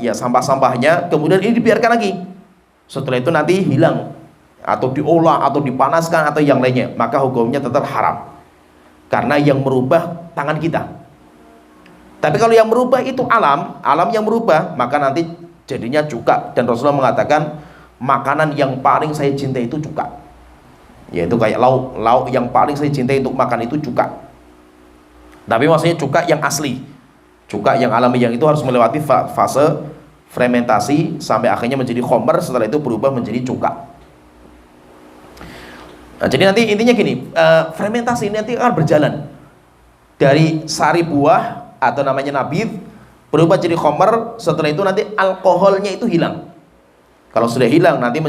sampah-sampahnya, kemudian ini dibiarkan lagi. Setelah itu nanti hilang atau diolah atau dipanaskan atau yang lainnya, maka hukumnya tetap haram. Karena yang merubah tangan kita. Tapi kalau yang merubah itu alam yang merubah, maka nanti jadinya cuka. Dan Rasulullah mengatakan makanan yang paling saya cintai itu cuka. Yaitu kayak lauk yang paling saya cintai untuk makan itu cuka. Tapi maksudnya cuka yang asli, cuka yang alami, yang itu harus melewati fase fermentasi sampai akhirnya menjadi khomer, setelah itu berubah menjadi cuka. Nah, jadi nanti intinya gini, fermentasi ini nanti akan berjalan dari sari buah atau namanya nabidh berubah jadi khomer, setelah itu nanti alkoholnya itu hilang. Kalau sudah hilang nanti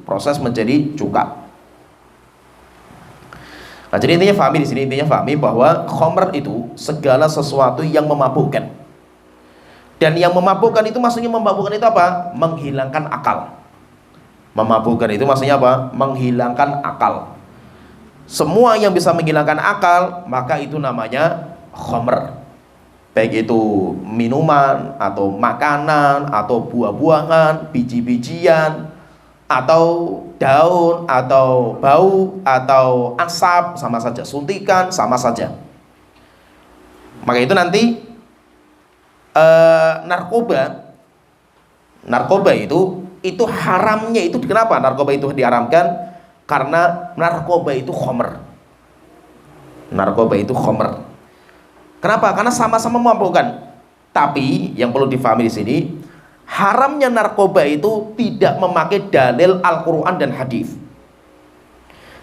proses menjadi cuka. Nah, jadi intinya fahami di sini, bahwa khomer itu segala sesuatu yang memabukkan. Dan yang memabukkan itu maksudnya memabukkan itu apa? Menghilangkan akal. Memabukkan itu maksudnya apa? Menghilangkan akal. Semua yang bisa menghilangkan akal, maka itu namanya khomer. Baik itu minuman, atau makanan, atau buah-buahan, biji-bijian, atau daun, atau bau, atau asap, sama saja. Suntikan, sama saja. Maka itu nanti narkoba itu haramnya itu kenapa narkoba itu diharamkan? Karena narkoba itu khomer. Narkoba itu khomer. Kenapa? Karena sama-sama memabukkan. Tapi yang perlu difahami di sini, haramnya narkoba itu tidak memakai dalil Al-Quran dan hadis.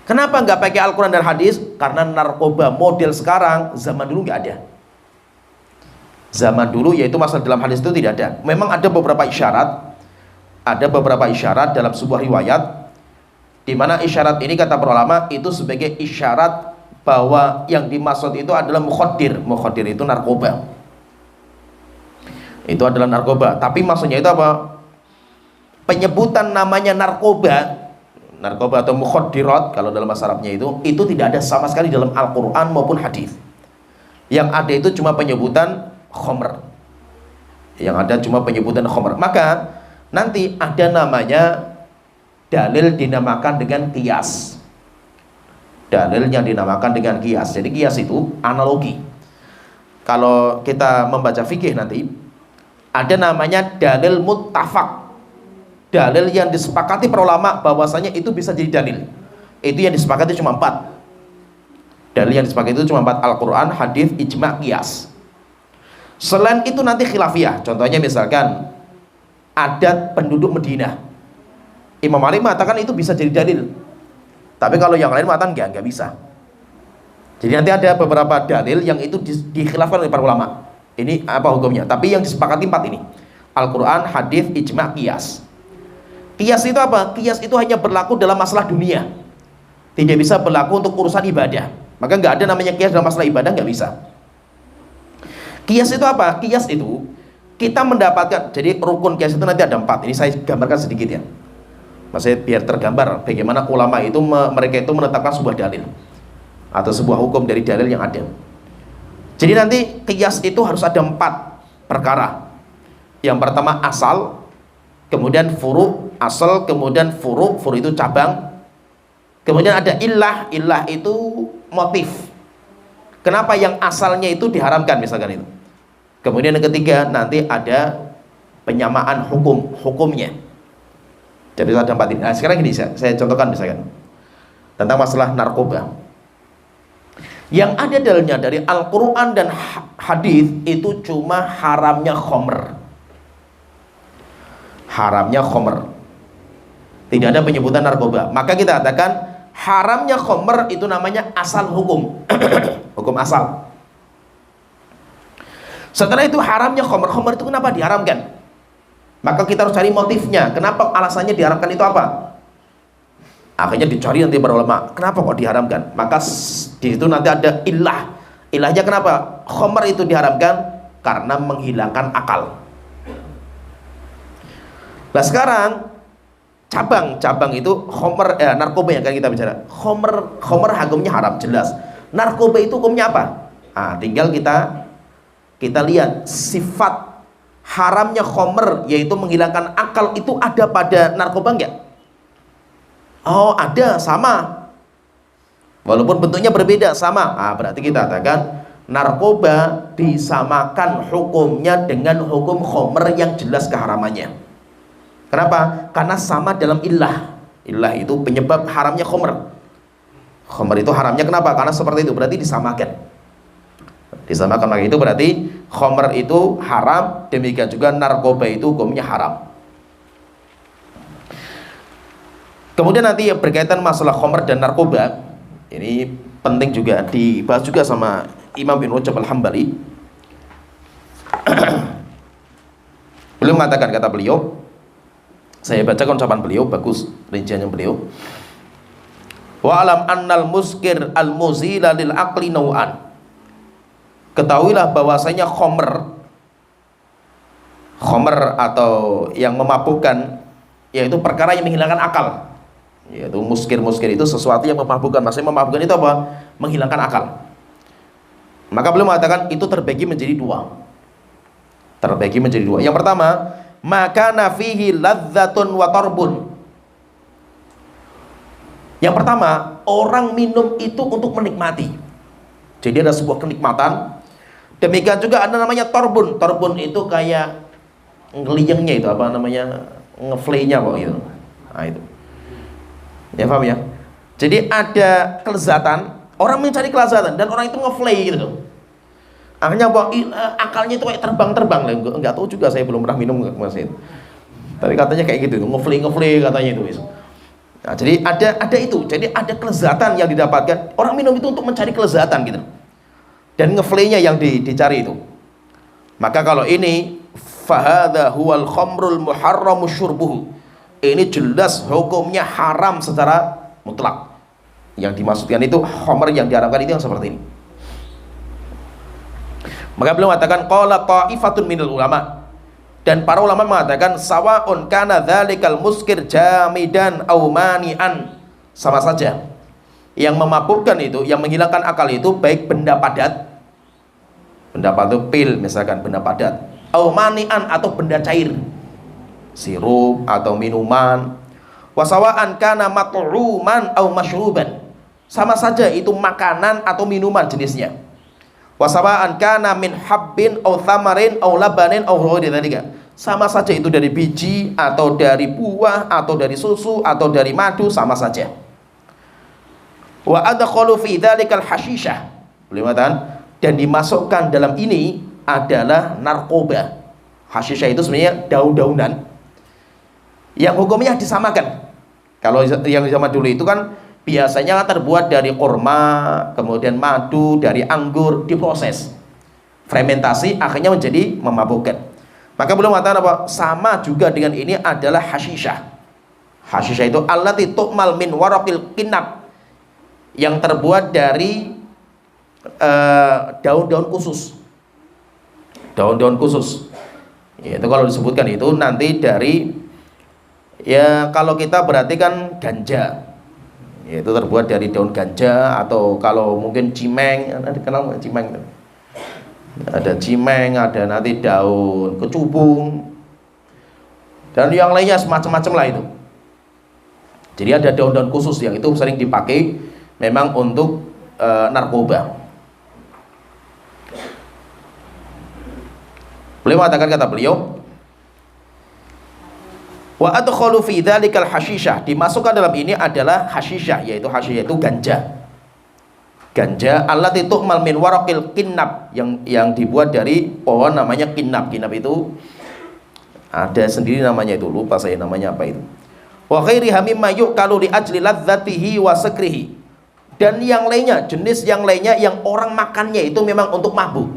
Kenapa nggak pakai Al-Quran dan hadis? Karena narkoba model sekarang zaman dulu nggak ada. Zaman dulu yaitu masalah dalam hadis itu tidak ada. Memang ada beberapa isyarat. Ada beberapa isyarat dalam sebuah riwayat, di mana isyarat ini kata para ulama itu sebagai isyarat bahwa yang dimaksud itu adalah mukhadir. Mukhadir itu narkoba. Itu adalah narkoba. Tapi maksudnya itu apa? Penyebutan namanya narkoba atau mukhadirat kalau dalam bahasa Arabnya itu tidak ada sama sekali dalam Al-Quran maupun hadis. Yang ada itu cuma penyebutan khomer. Yang ada cuma penyebutan khomer. Maka nanti ada namanya dalil dinamakan dengan qiyas. dalil yang dinamakan dengan qiyas. Jadi qiyas itu analogi. Kalau kita membaca fikih nanti ada namanya dalil muttafaq, dalil yang disepakati para ulama bahwasanya itu bisa jadi dalil. Itu yang disepakati cuma 4. Dalil yang disepakati itu cuma 4: Al-Quran, hadis, ijma', qiyas. Selain itu nanti khilafiyah. Contohnya misalkan adat penduduk Madinah, Imam Malik mengatakan itu bisa jadi dalil, tapi kalau yang lain mengatakan enggak bisa. Jadi nanti ada beberapa dalil yang itu dikhilafkan oleh para ulama. Ini apa hukumnya? Tapi yang disepakati 4 ini: Al-Quran, hadis, ijma', qiyas. Qiyas itu apa? Qiyas itu hanya berlaku dalam masalah dunia, tidak bisa berlaku untuk urusan ibadah. Maka nggak ada namanya qiyas dalam masalah ibadah, nggak bisa. Qiyas itu apa? Qiyas itu kita mendapatkan, jadi rukun qiyas itu nanti ada 4. Ini saya gambarkan sedikit ya, maksudnya biar tergambar bagaimana ulama itu mereka itu menetapkan sebuah dalil atau sebuah hukum dari dalil yang ada. Jadi nanti qiyas itu harus ada 4 perkara. Yang pertama asal, kemudian furu, asal, kemudian furu itu cabang, kemudian ada illah itu motif. Kenapa yang asalnya itu diharamkan misalkan itu. Kemudian yang ketiga nanti ada penyamaan hukumnya. Jadi ada 4 ini. Nah, sekarang ini saya contohkan misalkan tentang masalah narkoba. Yang ada dalilnya dari Al-Quran dan hadis itu cuma haramnya khomer. Haramnya khomer. Tidak ada penyebutan narkoba. Maka kita katakan haramnya khomer itu namanya asal hukum. Hukum asal. Setelah itu haramnya khomer itu kenapa diharamkan? Maka kita harus cari motifnya. Kenapa alasannya diharamkan itu apa? Akhirnya dicari nanti para ulama, kenapa kok diharamkan? Maka di situ nanti ada illah. Ilahnya kenapa khomer itu diharamkan? Karena menghilangkan akal. Nah sekarang cabang itu khomer, narkoba yang kan kita bicara. Khomer hukumnya haram jelas. Narkoba itu hukumnya apa? Nah, tinggal kita lihat sifat haramnya khomer, yaitu menghilangkan akal, itu ada pada narkoba enggak? Oh ada, sama. Walaupun bentuknya berbeda, sama. Nah, berarti kita katakan narkoba disamakan hukumnya dengan hukum khomer yang jelas keharamannya. Kenapa? Karena sama dalam illah. Illah itu penyebab haramnya khomer. Khomer itu haramnya kenapa? Karena seperti itu, berarti disamakan. Disamakan lagi itu berarti khomer itu haram, demikian juga narkoba itu hukumnya haram. Kemudian nanti berkaitan masalah khomer dan narkoba, ini penting juga dibahas juga sama Imam Ibnu Rajab Al-Hambali. Beliau mengatakan, kata beliau, saya bacakan ucapan beliau, bagus rinciannya beliau. Wa alam annal muskir al-muzila lil aqli nau'an. Ketahuilah bahwasanya khomer atau yang memabukkan, yaitu perkara yang menghilangkan akal. Yaitu muskir itu sesuatu yang memabukkan. Maksudnya memabukkan itu apa? Menghilangkan akal. Maka beliau mengatakan itu terbagi menjadi 2. Terbagi menjadi 2. Yang pertama, maka nafihi ladzatun wa tarbun. Yang pertama, orang minum itu untuk menikmati. Jadi ada sebuah kenikmatan. Demikian juga ada namanya torbun. Torbun itu kayak ngeliyengnya itu apa namanya, ngeflay-nya kok gitu. Nah itu. Ya paham ya? Jadi ada kelezatan, orang mencari kelezatan dan orang itu ngeflay gitu. Akhirnya akalnya itu kayak terbang-terbang lah. Enggak tahu juga, saya belum pernah minum masih itu. Tapi katanya kayak gitu, ngeflay katanya itu. Nah, jadi ada itu. Jadi ada kelezatan yang didapatkan. Orang minum itu untuk mencari kelezatan gitu. Dan ngeflay-nya yang dicari itu. Maka kalau ini fahadha huwal khamrul muharramu syurbuhu. Ini jelas hukumnya haram secara mutlak. Yang dimaksudkan itu khamr yang diharamkan itu yang seperti ini. Maka beliau mengatakan qala ta'ifatun minal ulama, dan para ulama mengatakan sawaun kana dzalikal muskir jamidan aw mani'an, sama saja yang memabukkan itu, yang menghilangkan akal itu, baik benda padat, benda itu pil misalkan, benda padat, aw mani'an atau benda cair, sirup atau minuman, wasawaan kana mat'uman aw masyruban, sama saja itu makanan atau minuman jenisnya. Wasawa'an kana min habbin aw thamarin aw labanin aw ghairi dzalika, sama saja itu dari biji atau dari buah atau dari susu atau dari madu, sama saja. Wa adkhalu fi dzalikal hasyishah, beliau mengatakan, dan dimasukkan dalam ini adalah narkoba. Hasyishah itu sebenarnya daun-daunan yang hukumnya disamakan. Kalau yang zaman dulu itu kan biasanya terbuat dari kurma, kemudian madu, dari anggur, diproses, fermentasi, akhirnya menjadi memabukkan. Maka beliau mengatakan apa? Sama juga dengan ini adalah hasyishah. Hasyishah itu allati tu'mal min waraqil kinab, yang terbuat dari daun-daun khusus. Daun-daun khusus. Itu kalau disebutkan itu nanti dari, ya kalau kita berarti kan ganja, itu terbuat dari daun ganja, atau kalau mungkin cimeng, ada kenal nggak cimeng? Ada cimeng, ada nanti daun kecubung, dan yang lainnya semacam-macam lah itu. Jadi ada daun-daun khusus yang itu sering dipakai memang untuk narkoba. Beliau mengatakan, kata beliau, wa adkhalu fi dzalikal hasyishah, dimasukkan dalam ini adalah hasyishah, yaitu hasyishah itu ganja. Ganja allati tu'mal min waraqil kinnab, yang dibuat dari pohon namanya kinnab. Kinnab itu ada sendiri namanya, itu lupa saya namanya apa itu. Wa ghairiha mimma yu'kalu li ajli ladzatihi wa sakrihi, dan yang lainnya, jenis yang lainnya yang orang makannya itu memang untuk mabuk.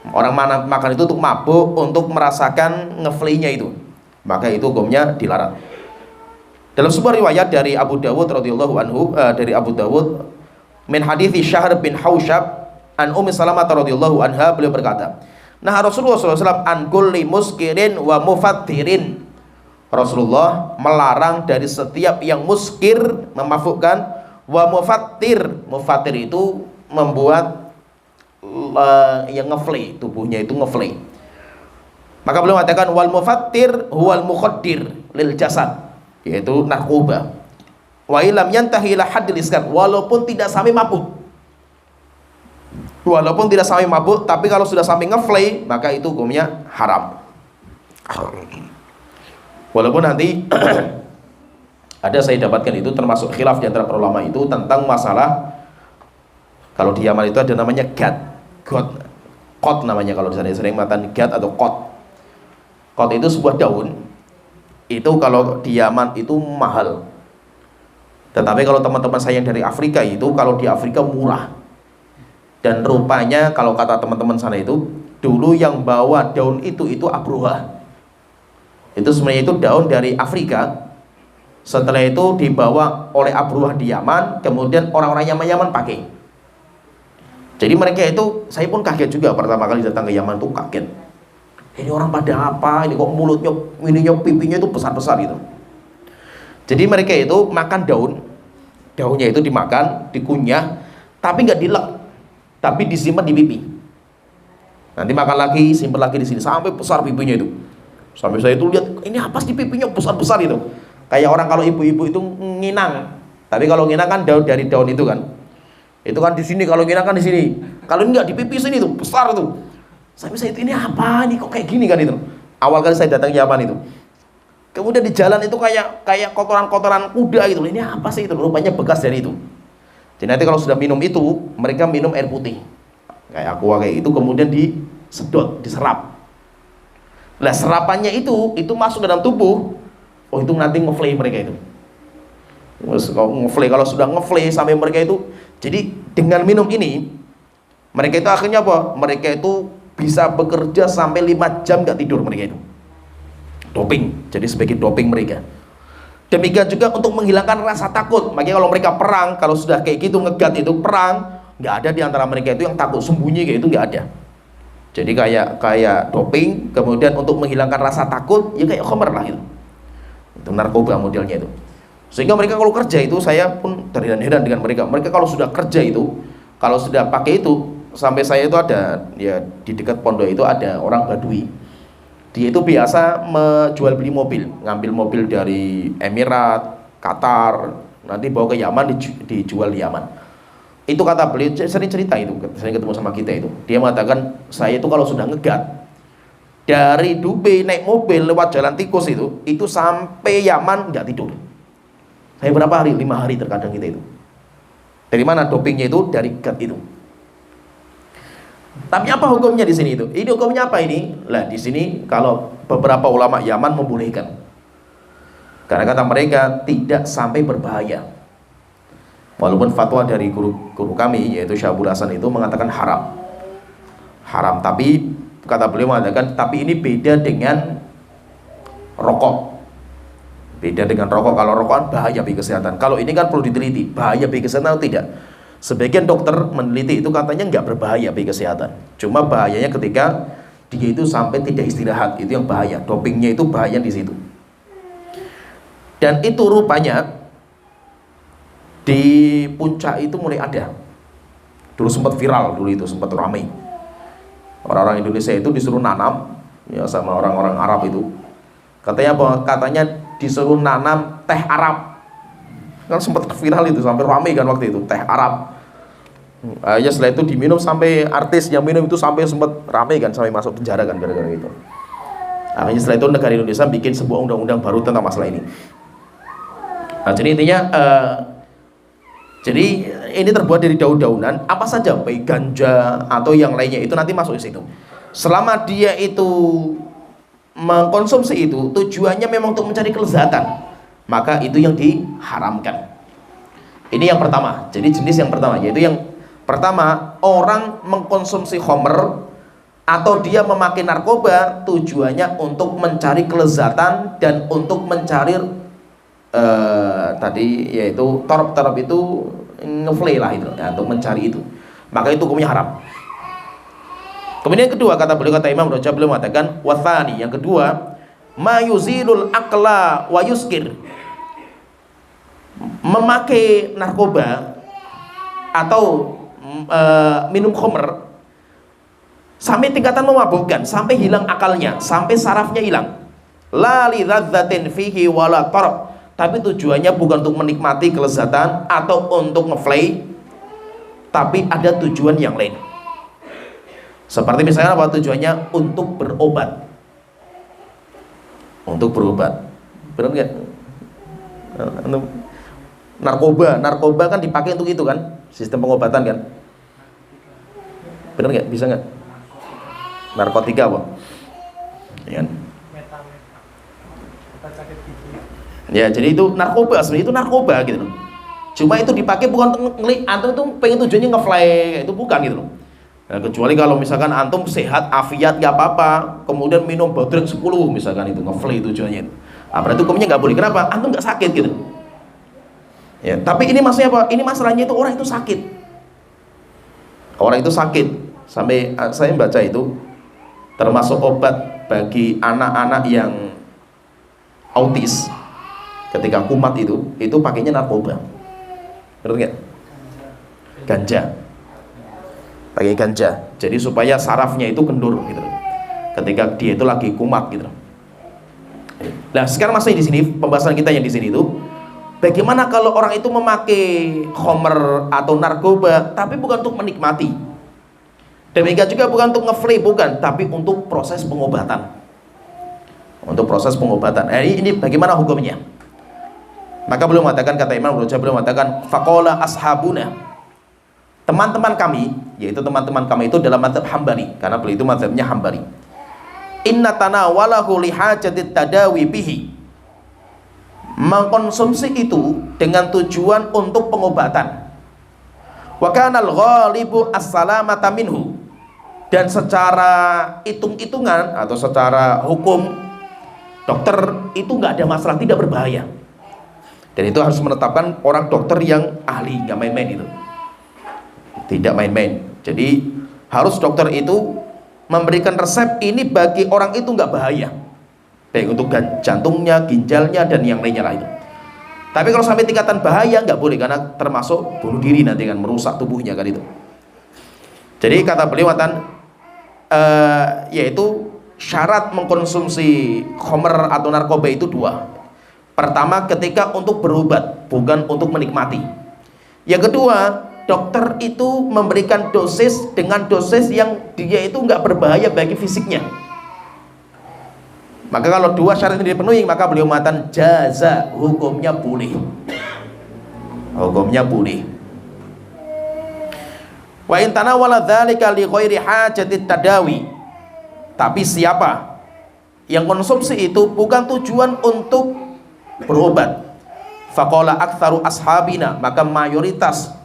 Orang makan itu untuk mabuk, untuk merasakan ngeflay-nya itu, maka itu hukumnya dilarang. Dalam sebuah riwayat dari Abu Dawud radhiyallahu anhu, dari Abu Dawud min hadithi Syahr bin Hausyab an Ummi Salamah radhiyallahu anha, beliau berkata, nah Rasulullah SAW an kulli muskirin wa mufattirin, Rasulullah melarang dari setiap yang muskir, memabukkan, wa mufattir, mufattir itu membuat yang ngeflay, tubuhnya itu ngeflay. Maka beliau mengatakan wal mufattir huwal mukhaddir lil jasad, yaitu narkoba. Wa illam yantahi ila haddil iskar, walaupun tidak sampai mabuk. Walaupun tidak sampai mabuk, tapi kalau sudah sampai ngeflay, maka itu hukumnya haram. Walaupun nanti ada saya dapatkan itu termasuk khilaf di antara para ulama itu tentang masalah, kalau di Yaman itu ada namanya kot namanya, kalau di sana sering mengatakan gat atau kot. Kot itu sebuah daun, itu kalau di Yaman itu mahal. Tetapi kalau teman-teman saya yang dari Afrika itu, kalau di Afrika murah. Dan rupanya kalau kata teman-teman sana itu, dulu yang bawa daun itu Abroha. Itu sebenarnya itu daun dari Afrika. Setelah itu dibawa oleh Abroha di Yaman, kemudian orang-orang Yaman pakai. Jadi mereka itu, saya pun kaget juga pertama kali datang ke Yaman, tuh kaget. Ini orang pada apa? Ini kok mulutnya, ininya, pipinya itu besar-besar gitu. Jadi mereka itu makan daunnya itu dimakan, dikunyah, tapi nggak dilek, tapi disimpan di pipi. Nanti makan lagi, simpan lagi di sini sampai besar pipinya itu. Sampai saya itu lihat, ini apa sih pipinya besar-besar itu? Kayak orang kalau ibu-ibu itu nginang, tapi kalau nginang kan dari daun itu kan. Itu kan di sini, kalau nginang kan di sini. Kalau ini nggak di pipi sini tuh, besar tuh. Sampai saya itu, ini apa? Ini kok kayak gini kan itu. Awal kali saya datang ke Yaman itu. Kemudian di jalan itu kayak kotoran-kotoran kuda gitu. Ini apa sih itu? Rupanya bekas dari itu. Jadi nanti kalau sudah minum itu, mereka minum air putih. Kayak aqua kayak itu, kemudian disedot, diserap. Nah, serapannya itu masuk dalam tubuh. Oh, itu nanti ngeflay mereka itu. Kalau sudah ngeflay sampai mereka itu, jadi dengan minum ini mereka itu akhirnya apa? Mereka itu bisa bekerja sampai 5 jam gak tidur mereka itu. Doping, jadi sebagai doping mereka. Demikian juga untuk menghilangkan rasa takut. Makanya kalau mereka perang, kalau sudah kayak gitu ngegat itu perang, nggak ada di antara mereka itu yang takut sembunyi kayak itu, nggak ada. Jadi kayak doping, kemudian untuk menghilangkan rasa takut, ya kayak khamr lah itu. Itu narkoba modelnya itu. Sehingga mereka kalau kerja itu, saya pun terheran-heran dengan mereka. Mereka kalau sudah kerja itu, kalau sudah pakai itu, sampai saya itu ada, ya di dekat pondok itu ada orang Badui. Dia itu biasa menjual beli mobil, ngambil mobil dari Emirat, Qatar, nanti bawa ke Yaman, dijual di Yaman. Itu kata beliau, sering cerita itu, sering ketemu sama kita itu. Dia mengatakan, saya itu kalau sudah ngegat, dari Dubai naik mobil lewat jalan tikus itu sampai Yaman nggak tidur. Saya berapa hari? 5 hari terkadang kita itu. Dari mana dopingnya itu? Dari gat itu. Tapi apa hukumnya di sini itu? Ini hukumnya apa ini? Lah di sini kalau beberapa ulama Yaman membolehkan. Karena kata mereka tidak sampai berbahaya. Walaupun fatwa dari guru kami yaitu Syabul Hasan itu mengatakan haram. Haram, tapi kata beliau mengatakan tapi ini beda dengan rokok. Beda dengan rokok. Kalau rokokan bahaya bagi kesehatan. Kalau ini kan perlu diteliti, bahaya bagi kesehatan atau tidak. Sebagian dokter meneliti itu katanya nggak berbahaya bagi kesehatan. Cuma bahayanya ketika dia itu sampai tidak istirahat, itu yang bahaya. Dopingnya itu bahaya di situ. Dan itu rupanya di puncak itu mulai ada. Dulu sempat viral, dulu itu sempat ramai. Orang-orang Indonesia itu disuruh nanam ya sama orang-orang Arab itu. Katanya apa? Katanya disuruh nanam teh Arab. Kan sempat viral itu sampai ramai kan waktu itu teh Arab. Ya setelah itu diminum sampai artis yang minum itu sampai sempat ramai kan, sampai masuk penjara kan gara-gara itu. Akhirnya setelah itu negara Indonesia bikin sebuah undang-undang baru tentang masalah ini. Nah, jadi intinya jadi ini terbuat dari daun-daunan apa saja, baik ganja atau yang lainnya itu nanti masuk di situ. Selama dia itu mengkonsumsi itu tujuannya memang untuk mencari kelezatan, maka itu yang diharamkan. Ini yang pertama. Jadi jenis yang pertama yaitu yang pertama, orang mengkonsumsi khamr atau dia memakai narkoba tujuannya untuk mencari kelezatan dan untuk mencari tadi yaitu torop-torop itu ngeflay lah itu ya, untuk mencari itu, maka itu hukumnya haram. Kemudian yang kedua kata beliau, kata Imam Rajab, beliau mengatakan wathani, yang kedua ma yuzilul aqla wa yuskir, memakai narkoba atau minum khamr sampai tingkatan memabukkan, sampai hilang akalnya, sampai sarafnya hilang. La li dzadzatin fihi wala tarab, tapi tujuannya bukan untuk menikmati kelezatan atau untuk ngeflay, tapi ada tujuan yang lain. Seperti misalnya apa tujuannya? Untuk berobat. Untuk berobat. Benar nggak? Narkoba kan dipakai untuk itu kan, sistem pengobatan kan. Benar nggak? Bisa nggak? Narkotika apa? Ya. Ya, jadi itu narkoba, sebenarnya itu narkoba gitu loh. Cuma itu dipakai bukan untuk ngelik, antum itu pengen tujuannya ngefly, itu bukan gitu loh. Nah, kecuali kalau misalkan antum sehat, afiat, nggak apa-apa, kemudian minum Bodrek 10 misalkan itu ngefly tujuannya itu. Nah, berarti hukumnya nggak boleh. Kenapa? Antum nggak sakit gitu. Ya, tapi ini maksudnya apa? Ini masalahnya itu orang itu sakit. Orang itu sakit. Sampai saya baca itu termasuk obat bagi anak-anak yang autis. Ketika kumat itu pakainya narkoba. Benar nggak? Ganja. Pakai ganja. Jadi supaya sarafnya itu kendur gitu. Ketika dia itu lagi kumat gitu. Nah, sekarang masih di sini pembahasan kita yang di sini itu bagaimana kalau orang itu memakai khamr atau narkoba tapi bukan untuk menikmati. Demikian juga bukan untuk ngeflay, bukan, tapi untuk proses pengobatan. Untuk proses pengobatan. Ini bagaimana hukumnya? Maka beliau mengatakan, kata Imam Rajab, beliau mengatakan faqala ashabuna, teman-teman kami, yaitu teman-teman kami itu dalam mazhab Hambali, karena beliau itu mazhabnya Hambali. Inna tanawalahu lihajatit tadawi bihi, mengkonsumsi itu dengan tujuan untuk pengobatan. Wa kanal ghalibu as-salamata minhu, dan secara hitung-hitungan atau secara hukum dokter itu nggak ada masalah, tidak berbahaya. Dan itu harus menetapkan orang dokter yang ahli, nggak main-main itu, tidak main-main. Jadi harus dokter itu memberikan resep ini bagi orang itu nggak bahaya, baik untuk jantungnya, ginjalnya dan yang lainnya lah itu. Tapi kalau sampai tingkatan bahaya nggak boleh, karena termasuk bunuh diri nanti kan, merusak tubuhnya kan itu. Jadi kata beliau yaitu syarat mengkonsumsi khamr atau narkoba itu dua. Pertama, ketika untuk berobat, bukan untuk menikmati. Yang kedua, dokter itu memberikan dosis dengan dosis yang dia itu nggak berbahaya bagi fisiknya. Maka kalau dua syarat ini dipenuhi, maka beliau mengatakan jaza, hukumnya boleh. Hukumnya boleh. Wa in tanawala dzalika li ghairi hajatit tadawi. Tapi siapa yang konsumsi itu bukan tujuan untuk berobat, faqala aktsaru ashabina, maka mayoritas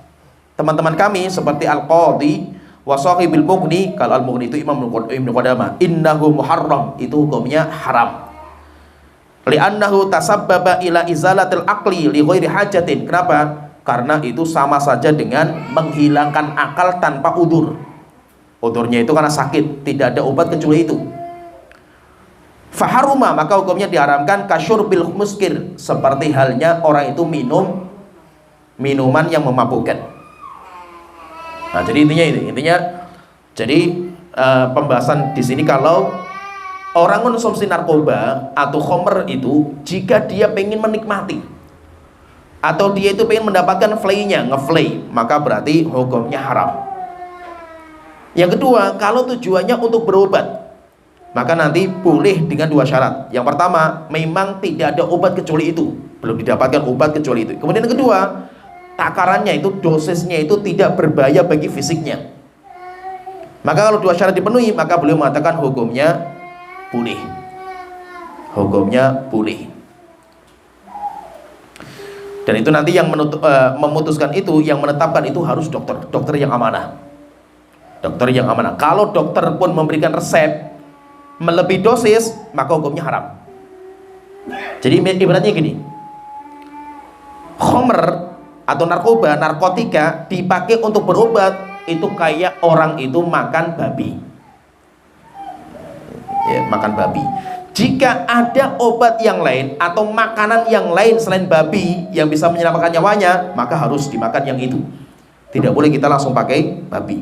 teman-teman kami seperti Al-Qadhi wa Shahibil Mughni, kalau Al-Mughni itu Imam Ibnu Qudamah, innahu muharram, itu hukumnya haram. Li'annahu tasabbaba ila izalatil aqli li ghairi hajatin. Kenapa? Karena itu sama saja dengan menghilangkan akal tanpa udzur. Udzurnya itu karena sakit, tidak ada obat kecuali itu. Faharuma, maka hukumnya diharamkan kasyurbil muskir, seperti halnya orang itu minum minuman yang memabukkan. Nah, jadi intinya jadi pembahasan di sini, kalau orang konsumsi narkoba atau khamr itu, jika dia pengen menikmati atau dia itu pengen mendapatkan fly-nya, ngeflay, maka berarti hukumnya haram. Yang kedua, kalau tujuannya untuk berobat, maka nanti boleh dengan dua syarat. Yang pertama, memang tidak ada obat kecuali itu, belum didapatkan obat kecuali itu. Kemudian yang kedua, takarannya itu, dosisnya itu tidak berbahaya bagi fisiknya. Maka kalau dua syarat dipenuhi, maka beliau mengatakan hukumnya boleh. Hukumnya boleh. Dan itu nanti yang memutuskan itu, yang menetapkan itu harus dokter yang amanah. Dokter yang amanah. Kalau dokter pun memberikan resep melebihi dosis, maka hukumnya haram. Jadi ibaratnya gini, khamr atau narkoba, narkotika dipakai untuk berobat, itu kayak orang itu makan babi. Ya, makan babi. Jika ada obat yang lain atau makanan yang lain selain babi yang bisa menyelamatkan nyawanya, maka harus dimakan yang itu. Tidak boleh kita langsung pakai babi.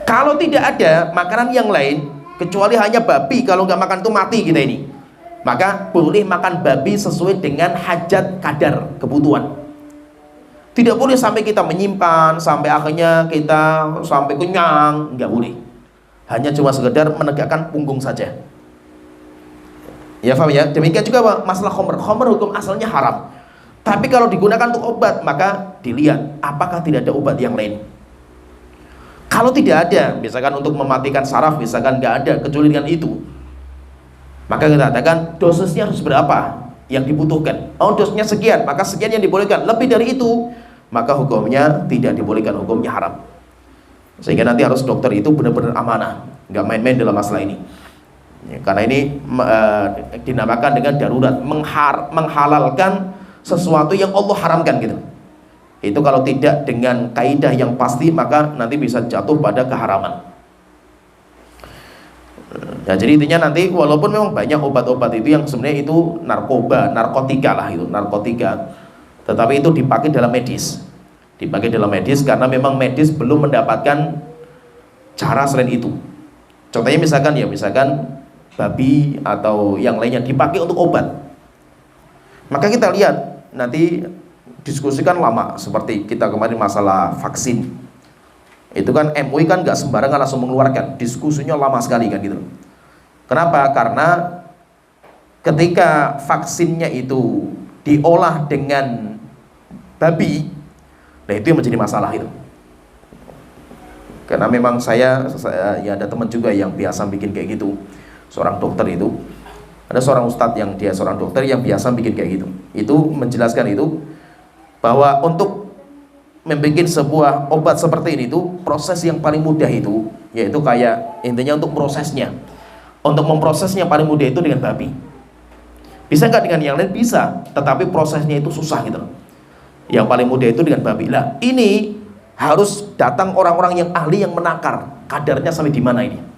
Kalau tidak ada makanan yang lain kecuali hanya babi, kalau nggak makan itu mati kita ini, maka boleh makan babi sesuai dengan hajat kadar kebutuhan. Tidak boleh sampai kita menyimpan sampai akhirnya kita sampai kenyang, nggak boleh. Hanya cuma sekedar menegakkan punggung saja. Ya, paham ya? Demikian juga masalah khamr. Khamr hukum asalnya haram. Tapi kalau digunakan untuk obat, maka dilihat apakah tidak ada obat yang lain. Kalau tidak ada, misalkan untuk mematikan saraf, misalkan nggak ada kecuali dengan itu, maka kita katakan dosisnya harus berapa yang dibutuhkan. Oh, dosisnya sekian, maka sekian yang dibolehkan. Lebih dari itu, maka hukumnya tidak dibolehkan, hukumnya haram. Sehingga nanti harus dokter itu benar-benar amanah, nggak main-main dalam masalah ini. Ya, karena ini dinamakan dengan darurat, menghalalkan sesuatu yang Allah haramkan gitu. Itu kalau tidak dengan kaidah yang pasti, maka nanti bisa jatuh pada keharaman. Ya, jadi intinya nanti walaupun memang banyak obat-obat itu yang sebenarnya itu narkoba, narkotika lah itu, narkotika, tetapi itu dipakai dalam medis. Dipakai dalam medis karena memang medis belum mendapatkan cara selain itu. Contohnya misalkan babi atau yang lainnya dipakai untuk obat, maka kita lihat nanti diskusikan lama, seperti kita kemarin masalah vaksin itu kan MUI kan nggak sembarangan langsung mengeluarkan, diskusinya lama sekali kan gitu. Kenapa? Karena ketika vaksinnya itu diolah dengan babi, nah itu yang menjadi masalah itu. Karena memang saya ya ada teman juga yang biasa bikin kayak gitu. Seorang dokter itu, ada seorang ustadz yang dia seorang dokter yang biasa bikin kayak gitu. Itu menjelaskan itu bahwa untuk membuat sebuah obat seperti ini itu proses yang paling mudah itu, yaitu kayak intinya untuk prosesnya, untuk memprosesnya paling mudah itu dengan babi. Bisa nggak dengan yang lain? Bisa, tetapi prosesnya itu susah gitu. Yang paling mudah itu dengan babi. Lah ini harus datang orang-orang yang ahli yang menakar kadarnya sampai di mana ini.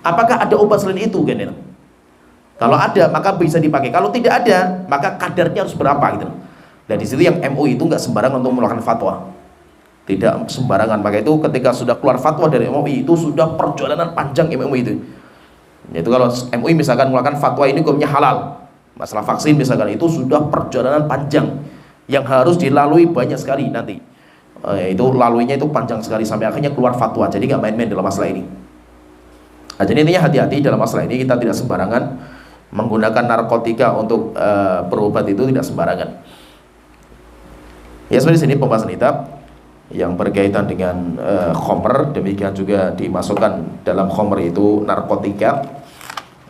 Apakah ada obat selain itu kan? Kalau ada maka bisa dipakai. Kalau tidak ada maka kadarnya harus berapa gitu. Dan di situ yang MUI itu nggak sembarangan untuk mengeluarkan fatwa. Tidak sembarangan. Maka itu ketika sudah keluar fatwa dari MUI itu sudah perjalanan panjang MUI itu. Yaitu kalau MUI misalkan mengeluarkan fatwa ini hukumnya halal, Masalah vaksin misalkan itu sudah perjalanan panjang yang harus dilalui banyak sekali nanti. Itu laluinya itu panjang sekali sampai akhirnya keluar fatwa. Jadi nggak main-main dalam masalah ini. Nah, jadi intinya hati-hati dalam masalah ini, kita tidak sembarangan menggunakan narkotika untuk berobat, itu tidak sembarangan. Ya, seperti sini pembahasan kita yang berkaitan dengan khomer, demikian juga dimasukkan dalam khomer itu narkotika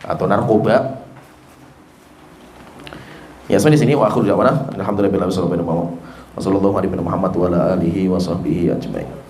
atau narkoba. Ya, seperti sini wa akhiru da'wana alhamdulillahi rabbil alamin wa sallallahu alaihi wa sallam wa ala alihi wa sahbihi ajmain.